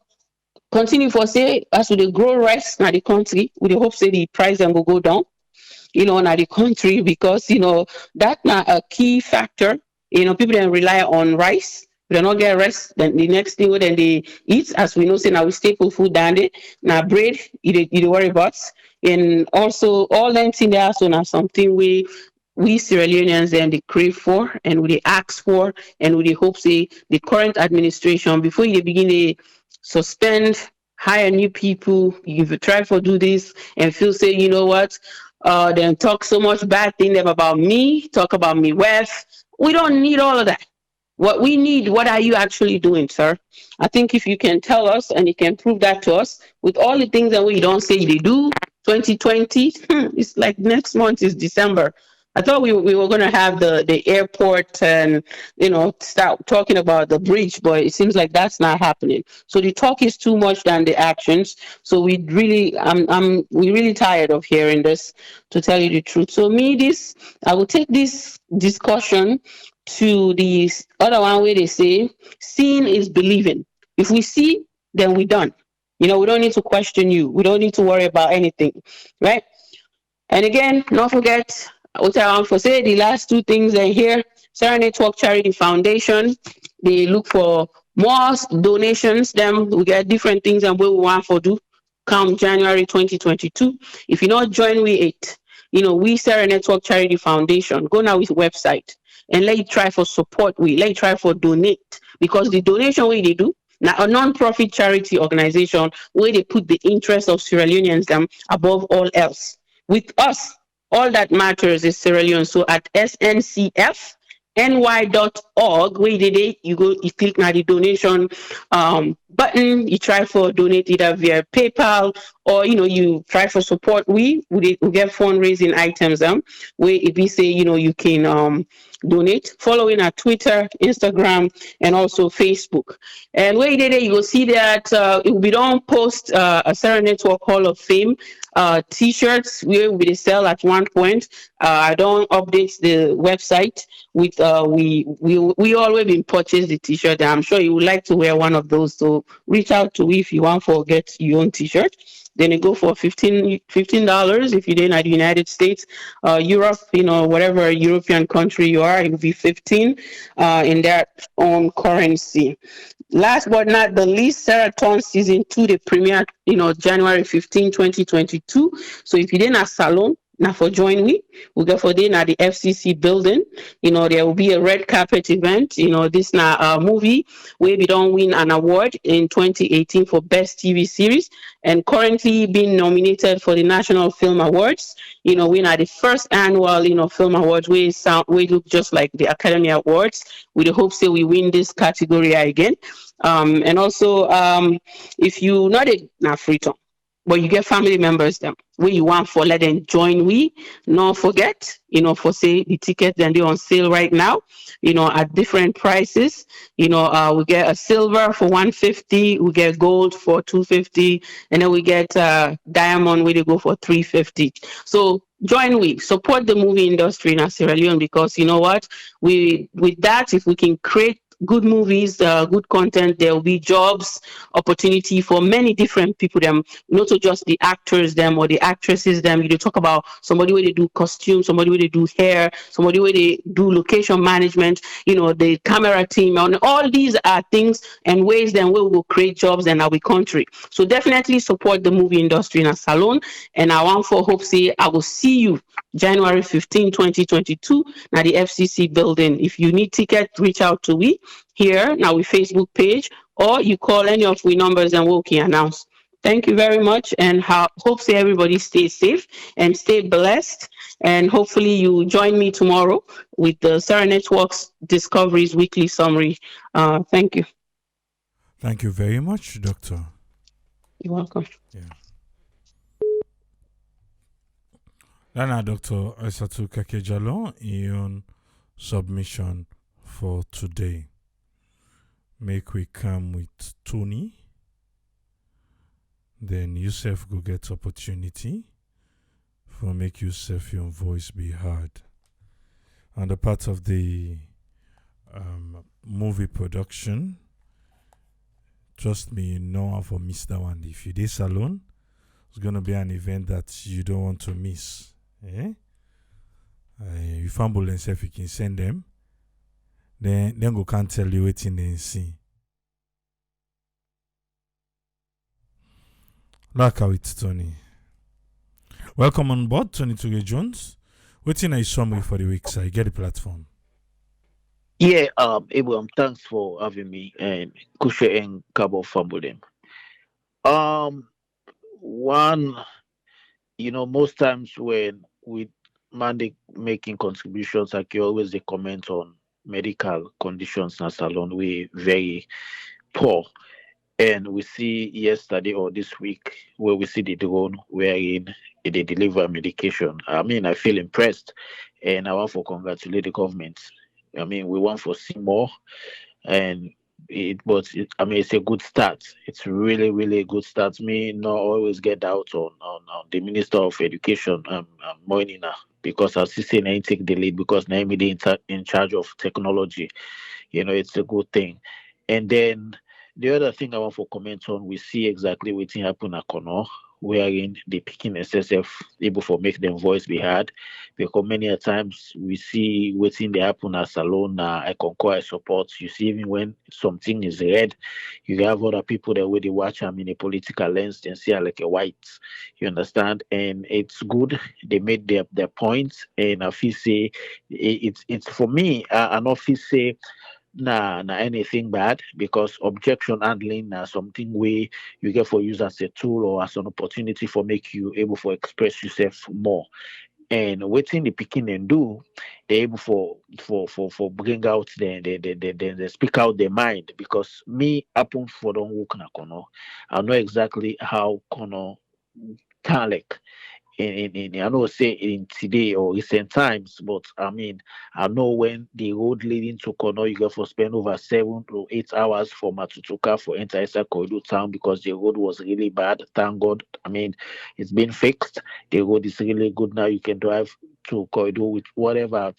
continue for say as we grow rest now the country, we hope say the price then will go down. Now the country, because that now a key factor. People then rely on rice. If they not get rest, then the next thing then they eat, as we know, say now we staple food down there. Now bread, you worry about, and also all them things there. So now something we Sierra Leoneans then they crave for and we ask for, and we hope say the current administration before you begin to suspend, hire new people, you try for do this and feel say what. Then talk so much bad thing about me, talk about me wealth. We don't need all of that. What we need, what are you actually doing, sir? I think if you can tell us and you can prove that to us with all the things that we don't say they do, 2020, it's like next month is December. I thought we were going to have the airport and start talking about the bridge, but it seems like that's not happening. So the talk is too much than the actions. So we really tired of hearing this, to tell you the truth. So I will take this discussion to the other one where they say seeing is believing. If we see, then we done. We don't need to question you. We don't need to worry about anything, right? And again, don't forget what I want to say, the last two things are here. Sarah Network Charity Foundation, they look for more donations. Then we get different things and what we want for do come January 2022. If you not join we Sarah Network Charity Foundation, go now with website and let you try for support. Let you try for donate, because the donation way they do now a non-profit charity organization where they put the interests of Sierra Leoneans them above all else. With us, all that matters is Sierra Leone. So at sncfny.org, where you go, you click on the donation button, you try for donate either via PayPal or you try for support. We get fundraising items where if we say you can donate, following our Twitter, Instagram, and also Facebook. And where you will see that we don't post a Sarah Network Hall of Fame t-shirts where we sell at one point. I don't update the website with we always been purchase the t-shirt, and I'm sure you would like to wear one of those. So reach out to me if you want to get your own t-shirt. Then it go for $15 if you're in the United States. Europe, whatever European country you are, it will be 15 in their own currency. Last but not the least, Seraton season 2, the premiere, January 15, 2022. So if you didn't have salon, now for join we go for dinner at the FCC building. There will be a red carpet event. This now movie where we don't win an award in 2018 for best TV series, and currently being nominated for the National Film Awards. We are the first annual, film awards we look just like the Academy Awards. With the hopes that we win this category again. And also, if you not a free time, but you get family members them where you want for let them join we. Not forget, for say the tickets then they're on sale right now, at different prices. We get a silver for 150, we get gold for 250, and then we get diamond where they go for 350. So join we support the movie industry in Sierra Leone, because you know what, we with that, if we can create good movies, good content, there will be jobs, opportunity for many different people. Them not just the actors, them or the actresses. Them you talk about somebody where they do costume, somebody where they do hair, somebody where they do location management. The camera team, and all these are things and ways then we will create jobs in our country. So definitely support the movie industry in a salon. And I want for hope say I will see you January 15, 2022, now the FCC building. If you need ticket, reach out to we here now we Facebook page, or you call any of we numbers and we'll can announce. Thank you very much, and hope say everybody stay safe and stay blessed. And hopefully you join me tomorrow with the Sarah Networks Discoveries Weekly Summary. Thank you. Thank you very much, Doctor. You're welcome. Yeah. Lana Dr. Aissatou Kakejalo in submission for today. Make we come with Tony. Then Yusuf go get opportunity for make Yusuf your voice be heard. On the part of the movie production, trust me, you know how for miss that one. If you this alone, it's gonna be an event that you don't want to miss. You fumble and say if you can send them, then go can't tell you waiting and see. Like how it's Tony. Welcome on board, Tony Tuge Jones. Waiting a summary for the week, so I get the platform. Yeah, Abraham, thanks for having me, and Kushe and Cabo Fambulem. One, most times when we mandate making contributions, like you always they comment on medical conditions in salon, we very poor. And we see yesterday or this week where we see the drone wherein they deliver medication. I mean, I feel impressed, and I want to congratulate the government. I mean, we want to see more, and it's a good start. It's really, really a good start. Me not always get out on the Minister of Education, Moinina, because I see saying I take the lead because now they in charge of technology. It's a good thing. And then the other thing I want to comment on, we see exactly what happened at Kono, wherein the picking SSF able for make them voice be heard, because many a times we see waiting they happen as alone. I concur, I support. You see, even when something is red, you have other people that way they watch them in a political lens and see her like a white. You understand? And it's good. They made their points, and I feel say it's for me. I not feel say anything bad, because objection handling something where you get for use as a tool or as an opportunity for make you able for express yourself more. And waiting the picking and do, they able for bring out the speak out their mind, because me happen for don't work na kono. I know exactly how kono can like I know say in today or recent times, but I mean I know when the road leading to Kono, you got for spend over 7 to 8 hours for Matutuka for enter Koidu town, because the road was really bad. Thank God. I mean, it's been fixed. The road is really good now. You can drive to corridor with whatever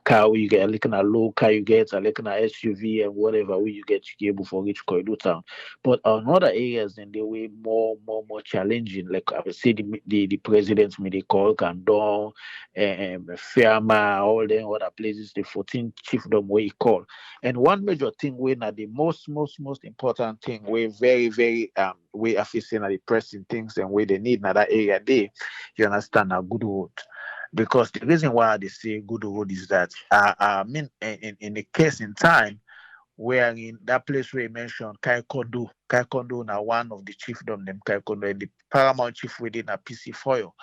car you get, looking at low car you get, looking at SUV and whatever way you get to be able for reach corridor town. But on other areas, then they were more challenging. Like I would say the presidents may they call Kandong, Fiamma, all them other places, the 14 chiefdom where he call. And one major thing we now the most important thing we very we are facing are the pressing things and where they need now that area there, you understand, a good road. Because the reason why they say good road is that I mean in the case in time where in that place where you mentioned Kaikondo now one of the chiefdom them Kaikondo and the paramount chief within a PC foil.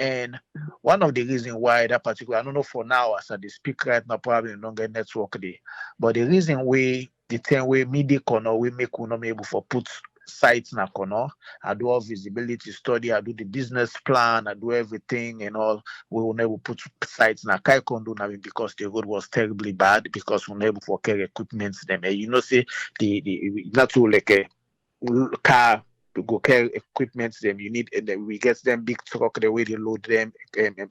And one of the reasons why that particular, I don't know for now, as I speak right now, probably no longer network day. But the reason we the 10 way media corner we make we not be able for put sites na corner. I do all visibility study, I do the business plan, I do everything and all. We will never put sites na Kai Kondo now because the road was terribly bad because we never for carry equipment them. And you know, say the not too like a car to go carry equipment them you need and then we get them big truck the way they load them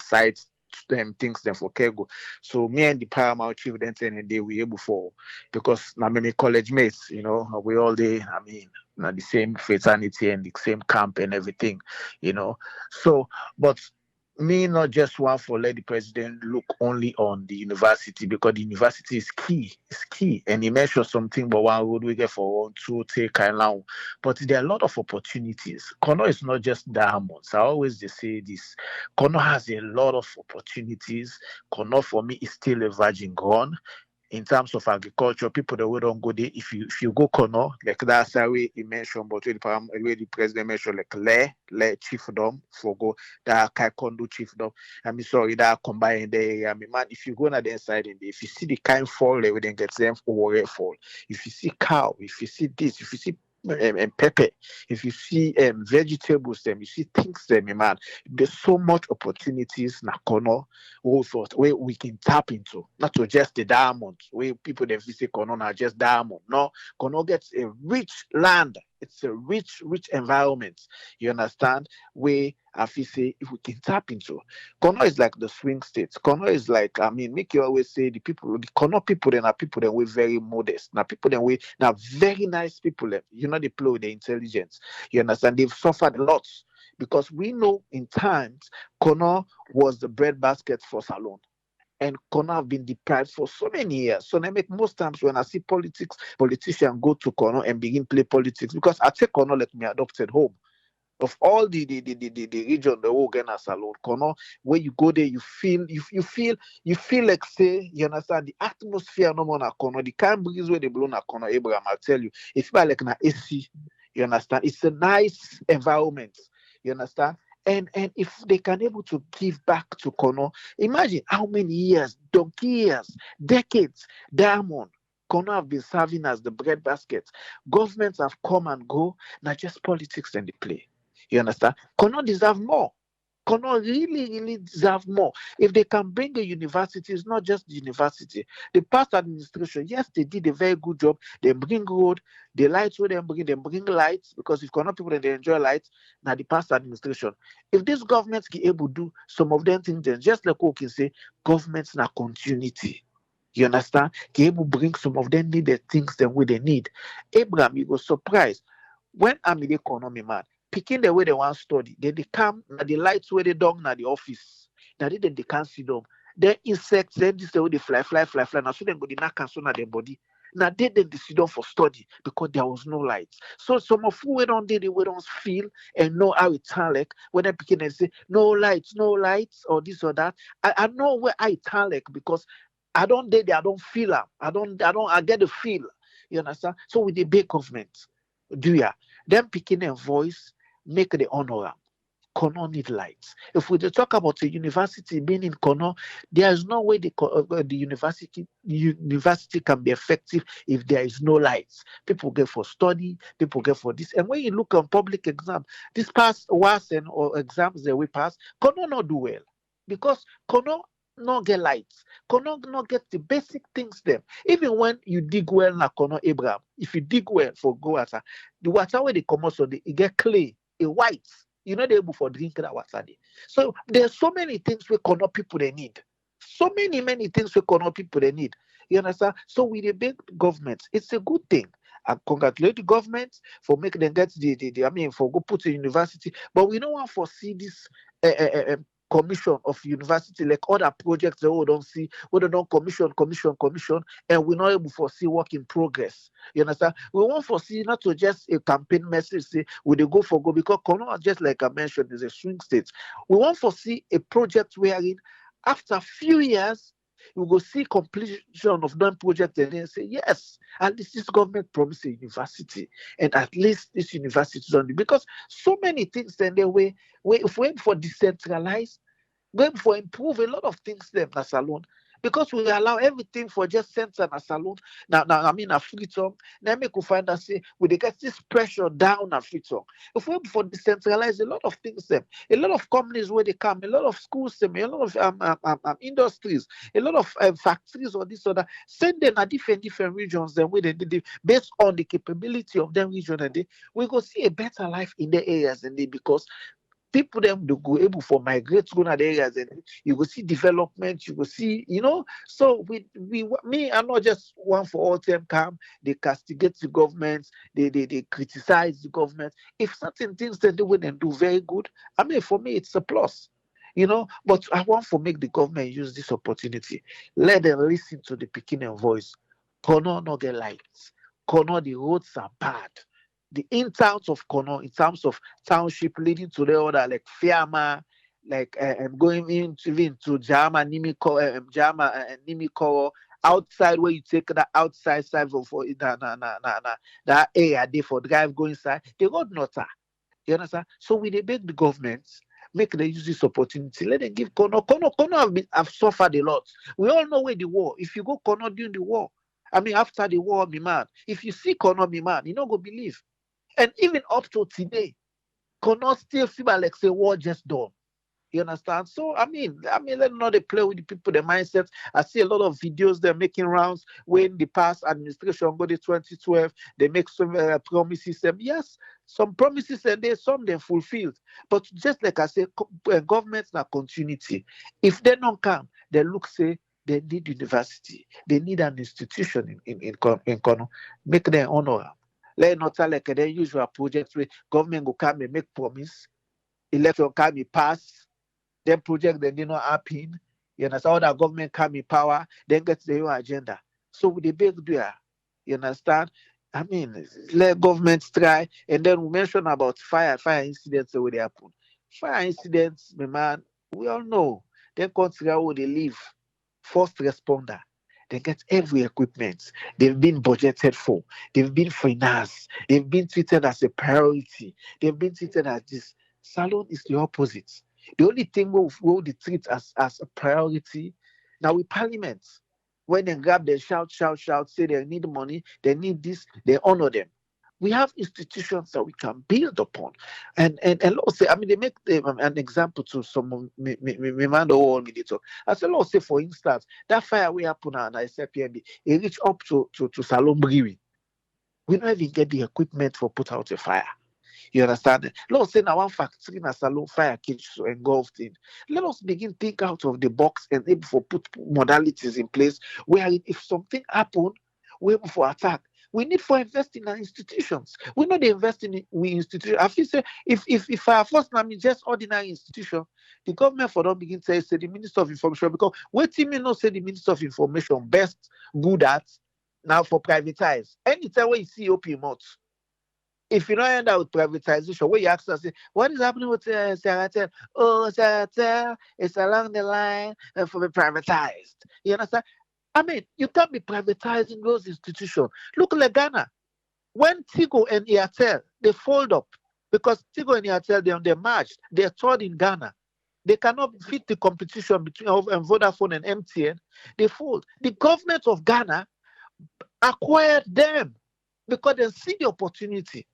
sites them things them for cargo. So me and the paramount chief then and they were able for because now many college mates, you know, we all day I mean now the same fraternity and the same camp and everything, you know. So but me not just want for let the president look only on the university because the university is key. It's key. And he mentioned something about one road we get for one, two, take now. But there are a lot of opportunities. Kono is not just diamonds. I always they say this. Kono has a lot of opportunities. Kono for me is still a virgin ground in terms of agriculture, people that we don't go there. If you go Kono, like that's how we mentioned, but where the president mentioned like Le chiefdom for go that Kaikondo chiefdom. I mean sorry that combined there. I mean man, if you go on the inside in there, if you see the kind fall, they then get them over fall. If you see cow, if you see this, if you see and pepper, if you see vegetables, them you see things them, man. There's so much opportunities na Kono also where we can tap into, not to just the diamond, where people they visit Kono are just diamond. No, Kono gets a rich land. It's a rich environment. You understand? Where I feel say if we can tap into. Kono is like the swing states. Kono is like, I mean, make you always say the Kono people then are people that were very modest. Now people then we now very nice people. You know they play with the intelligence. You understand? They've suffered lots. Because we know in times Kono was the breadbasket for Salon. And Kono have been deprived for so many years. So I make most times when I see politicians go to Kono and begin play politics, because I take Kono like me adopted home. Of all the region, the whole Ghana Salon, Kono, where you go there, you feel like say, you understand the atmosphere no more na Kono, the kind breeze where they blow na Kono, Abraham, I'll tell you, it's like na AC, you understand? It's a nice environment. You understand? And if they can able to give back to Kono, imagine how many years, donkey years, decades, Diamond, Kono have been serving as the breadbasket. Governments have come and go, not just politics and the play. You understand? Kono deserve more. Kono really deserve more. If they can bring a university, it's not just the university. The past administration, yes, they did a very good job. They bring road, the lights where they bring lights, because if Kono people they enjoy lights, now the past administration. If these governments can able to do some of them things, then just like we can say, governments now continuity. You understand? Can able bring some of them needed things then where they need. Abraham, you go surprised when I'm in the economy, man. Picking the way they want to study, then they come, now the lights where they dong na the office. Now they can't see them. Then insects, then this the way they fly. Now so then go the knock and so na their body. Now they sit down for study because there was no lights. So some of who went on there, they don't feel and know how it sound like when they begin and say no lights, or this or that. I know where I sound like because I don't there, I don't feel them. I get the feel. You understand? So with the big government, do ya? Them picking a voice, make the honor. Kono need lights. If we talk about a university being in Kono, there is no way the university can be effective if there is no lights. People get for study, people get for this. And when you look on public exam, this past WASN or exams that we pass, Kono not do well because Kono not get lights. Kono not get the basic things there. Even when you dig well na Kono Abraham, if you dig well for go water, the water where they come out so it get clay, a white. You know, they're able for drinking that water there. So there's so many things we cannot people they need. So many things we cannot people they need. You understand? So with the big government, it's a good thing. I congratulate the government for making them get the I mean for go put to university. But we don't want to foresee this commission of university like other projects that we don't see, we don't commission, and we're not able to foresee work in progress. You understand? We want to foresee not to just a campaign message say we they go for go because Kono, just like I mentioned, is a swing state. We want to foresee a project wherein after a few years you will see completion of non project and then say yes, at least this government promised a university, and at least this university is on it. Because so many things then they way if we aim for decentralized, we aim for improve a lot of things there in salon. Because we allow everything for just center and a salon. Now I mean a freedom. Now make we find that say we they get this pressure down a freedom. If we aim for decentralize a lot of things them, a lot of companies where they come, a lot of schools them, a lot of industries, a lot of factories or this or that, send them at different regions then where they based on the capability of them region and we go see a better life in the areas and they because people them to go able for migrate to other areas and you will see development, you will see, so me, I'm not just one for all time come, they castigate the government, they criticize the government. If certain things that they wouldn't do very good, I mean for me it's a plus. But I want to make the government use this opportunity. Let them listen to the Peking voice. Kono no get lights. Kono the roads are bad. The in towns of Kono, in terms of township leading to the other, like Fiama, like going into even to Jama, and Nimiko, outside where you take that outside side for that area they for drive go inside, they got nota. You understand? So we they beg the government, make them use this opportunity. Let them give Kono. Kono have suffered a lot. We all know where the war. If you go Kono during the war, I mean after the war, me man. If you see Kono, me man, you not go believe. And even up to today, cannot still feel like say war just done. You understand? So I mean, let not they play with the people, the mindset. I see a lot of videos they're making rounds when the past administration go to 2012, they make some promises. Yes, some promises and some they fulfilled. But just like I say, governments are continuity. If they don't come, they look say they need university, they need an institution in Kono, make them honor. Let not like the usual projects where government will come and make promise, election come and pass, then project then they not happen. You understand? All that government come in power, then get the new agenda. So with the big there, you understand? I mean, let governments try, and then we mention about fire incidents where they happen. Fire incidents, my man, we all know. Then consider where they live, first responder. They get every equipment. They've been budgeted for. They've been financed. They've been treated as a priority. They've been treated as this. Salon is the opposite. The only thing we treat as a priority now with parliament. When they grab, they shout, say they need money, they need this, they honor them. We have institutions that we can build upon. And let's say, I mean, they make an example to someone, me man, all me talk. I said, let's say, for instance, that fire we happen and I said, PNB, it reached up to Salon Brewery. We don't even get the equipment for put out a fire. You understand? Let us say now one factory in a salon fire cage engulfed in. Let us begin think out of the box and able for put modalities in place where if something happen, we able for attack. We need for invest in our institutions. We not invest in we institutions. I feel say if our first name is just ordinary institution, the government for don't begin to say the Minister of Information because what team you know say the Minister of Information best good at now for privatize. Anytime when you see open mouth. If you don't end up with privatization, where you ask us, what is happening with Saratel? Oh, Saratel, it's along the line for be privatized. You understand? I mean, you can't be privatizing those institutions. Look like Ghana. When Tigo and Airtel, they fold up because Tigo and Airtel, they merged. They're third in Ghana. They cannot beat the competition between Vodafone and MTN. They fold. The government of Ghana acquired them because they see the opportunity.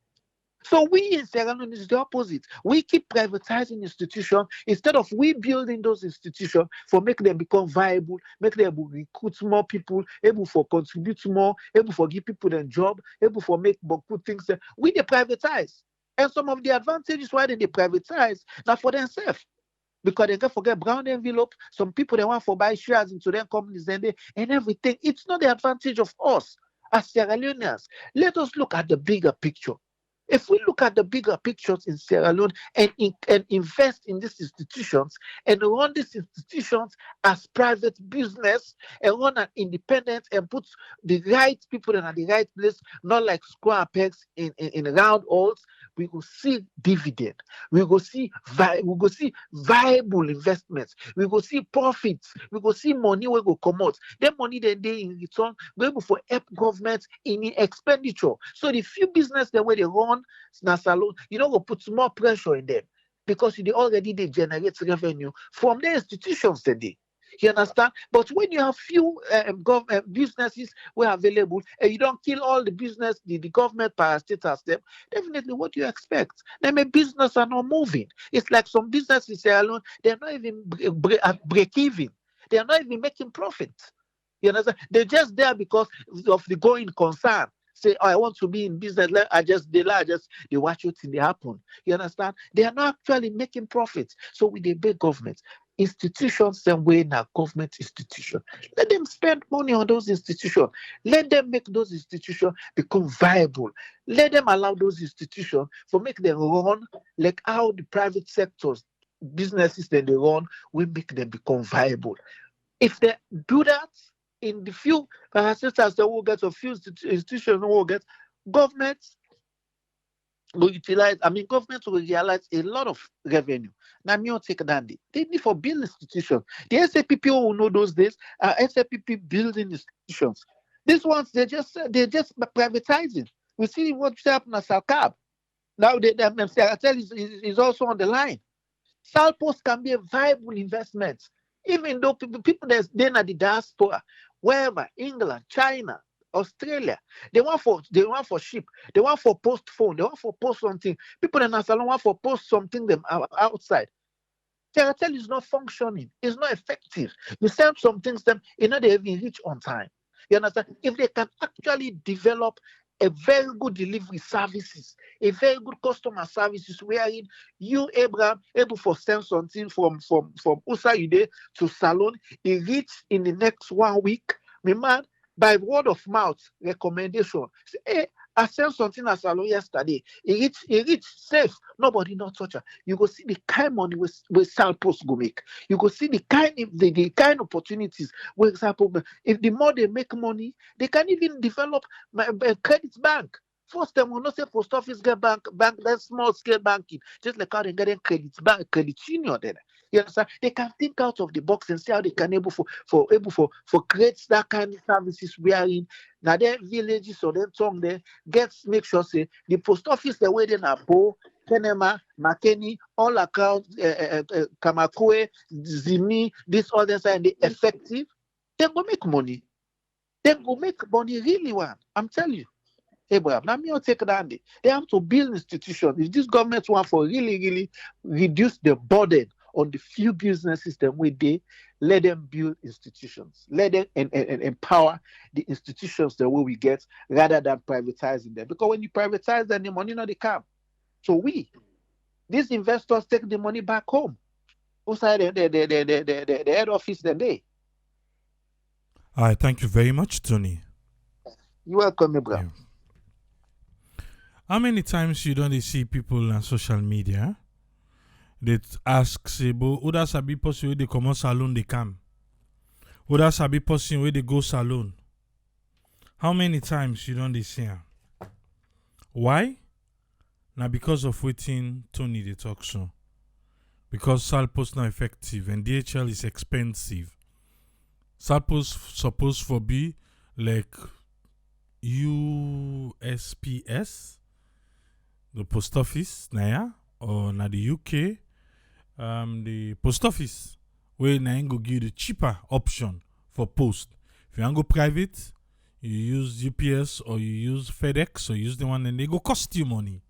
So we in Sierra Leone is the opposite. We keep privatizing institutions instead of we building those institutions for make them become viable, make them able recruit more people, able for contribute more, able for give people a job, able for make good things. We they privatize. And some of the advantages why they privatize now for themselves. Because they can forget brown envelope. Some people they want to buy shares into their companies and everything. It's not the advantage of us as Sierra Leoneans. Let us look at the bigger picture. If we look at the bigger pictures in Sierra Leone and invest in these institutions and run these institutions as private business and run an independent and put the right people in at the right place, not like square pegs in round holes, we will see dividend. We will see viable investments. We will see profits. We will see money we go come out. That money then they in return go able for help government in expenditure. So the few business the way they run na salon, you know, go put more pressure in them because they generate revenue from the institutions that they. You understand? But when you have few businesses were available and you don't kill all the business, the government parastatals them, definitely what do you expect? Then a business are not moving. It's like some businesses say alone, they're not even break even. They are not even making profit. You understand? They're just there because of the going concern. Say, oh, I want to be in business. They watch what they happen. You understand? They are not actually making profits. So with the big government, institutions same way now government institution. Let them spend money on those institutions. Let them make those institutions become viable. Let them allow those institutions for make them run like how the private sectors businesses that they run will make them become viable. If they do that, in the few parastatals that will get, a few institutions will get, government will utilize, government will realize a lot of revenue. Now, me take that. They need for build institutions. The SAPP will know those days are SAPP building institutions. These ones, they're just privatizing. We see what happened at Salcab. Now, Saratel is also on the line. Salpost can be a viable investment, even though people that's then at the diaspora, wherever, England, China, Australia, they want for ship, they want for post phone, they want for post something. People in Salon want for post something them outside. Terratel is not functioning, it's not effective. You send some things them, they even reach on time. You understand? If they can actually develop a very good delivery services, a very good customer services, wherein you, Abraham, able for send something from Usaide to Salon, it reach in the next 1 week. My man, by word of mouth recommendation, say, hey, I sent something at Salon yesterday. It reach safe. Nobody not touch her. You go see the kind money with Salpost go make. You go see the kind opportunities where Salpost. If the more they make money, they can even develop a credit bank. First, them will not say post office get bank, that small scale banking, just like how they get credit bank, credit union. Then you understand? They can think out of the box and see how they can able for create that kind of services wherein now their villages or their tongue there make sure say the post office the way they na Bo, Kenema, Makeni, all accounts, Kamakwe, Zimi, this other side, they effective. They go make money. They go make money really one. I'm telling you. Abraham, now me will take that. They have to build institutions. If this government want for really, really reduce the burden on the few businesses that let them build institutions. Let them and empower the institutions the way we get rather than privatizing them. Because when you privatize them, the money not they come. So these investors take the money back home. Outside the head office then they. All right, thank you very much, Tony. You're welcome, Abraham. Yeah. How many times you don't see people on social media that ask, say, but others sabi person where they come on salon they come. Others sabi person where they go salon. How many times you don't see her? Why? Now because of waiting Tony they talk so. Because Salpost not effective and DHL is expensive. Salpost supposed for be like USPS, the post office, or na the UK, the post office, where na go give the cheaper option for post. If you go private, you use UPS or you use FedEx or you use the one and they go cost you money.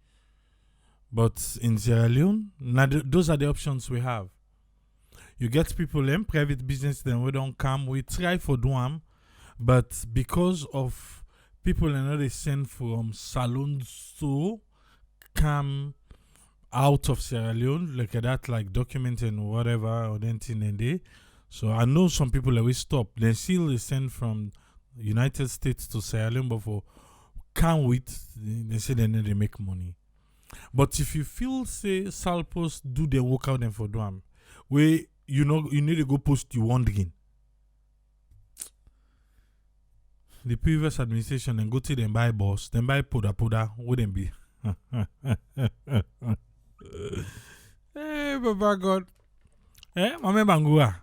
But in Sierra Leone, those are the options we have. You get people in private business, then we don't come. We try for them, but because of people they send from salons so come out of Sierra Leone, look at that, like documenting whatever or anything and they. So I know some people always stop. They still is sent from United States to Sierra Leone, but for can't wait, they say they need to make money. But if you feel say Salpos do the work out and for them, where you need to go post you one again. The previous administration and go to them buy boss, then buy poda, wouldn't be. Hey, Baba God. Mame Bangua.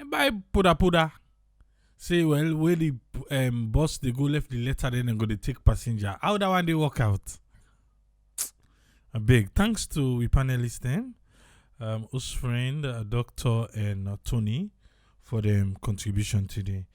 Buy poda. Say, well, where the boss they go left the letter, then and go to take passenger. How that one they work out? A big thanks to we panelists then, us friend, Doctor and Tony for their contribution today.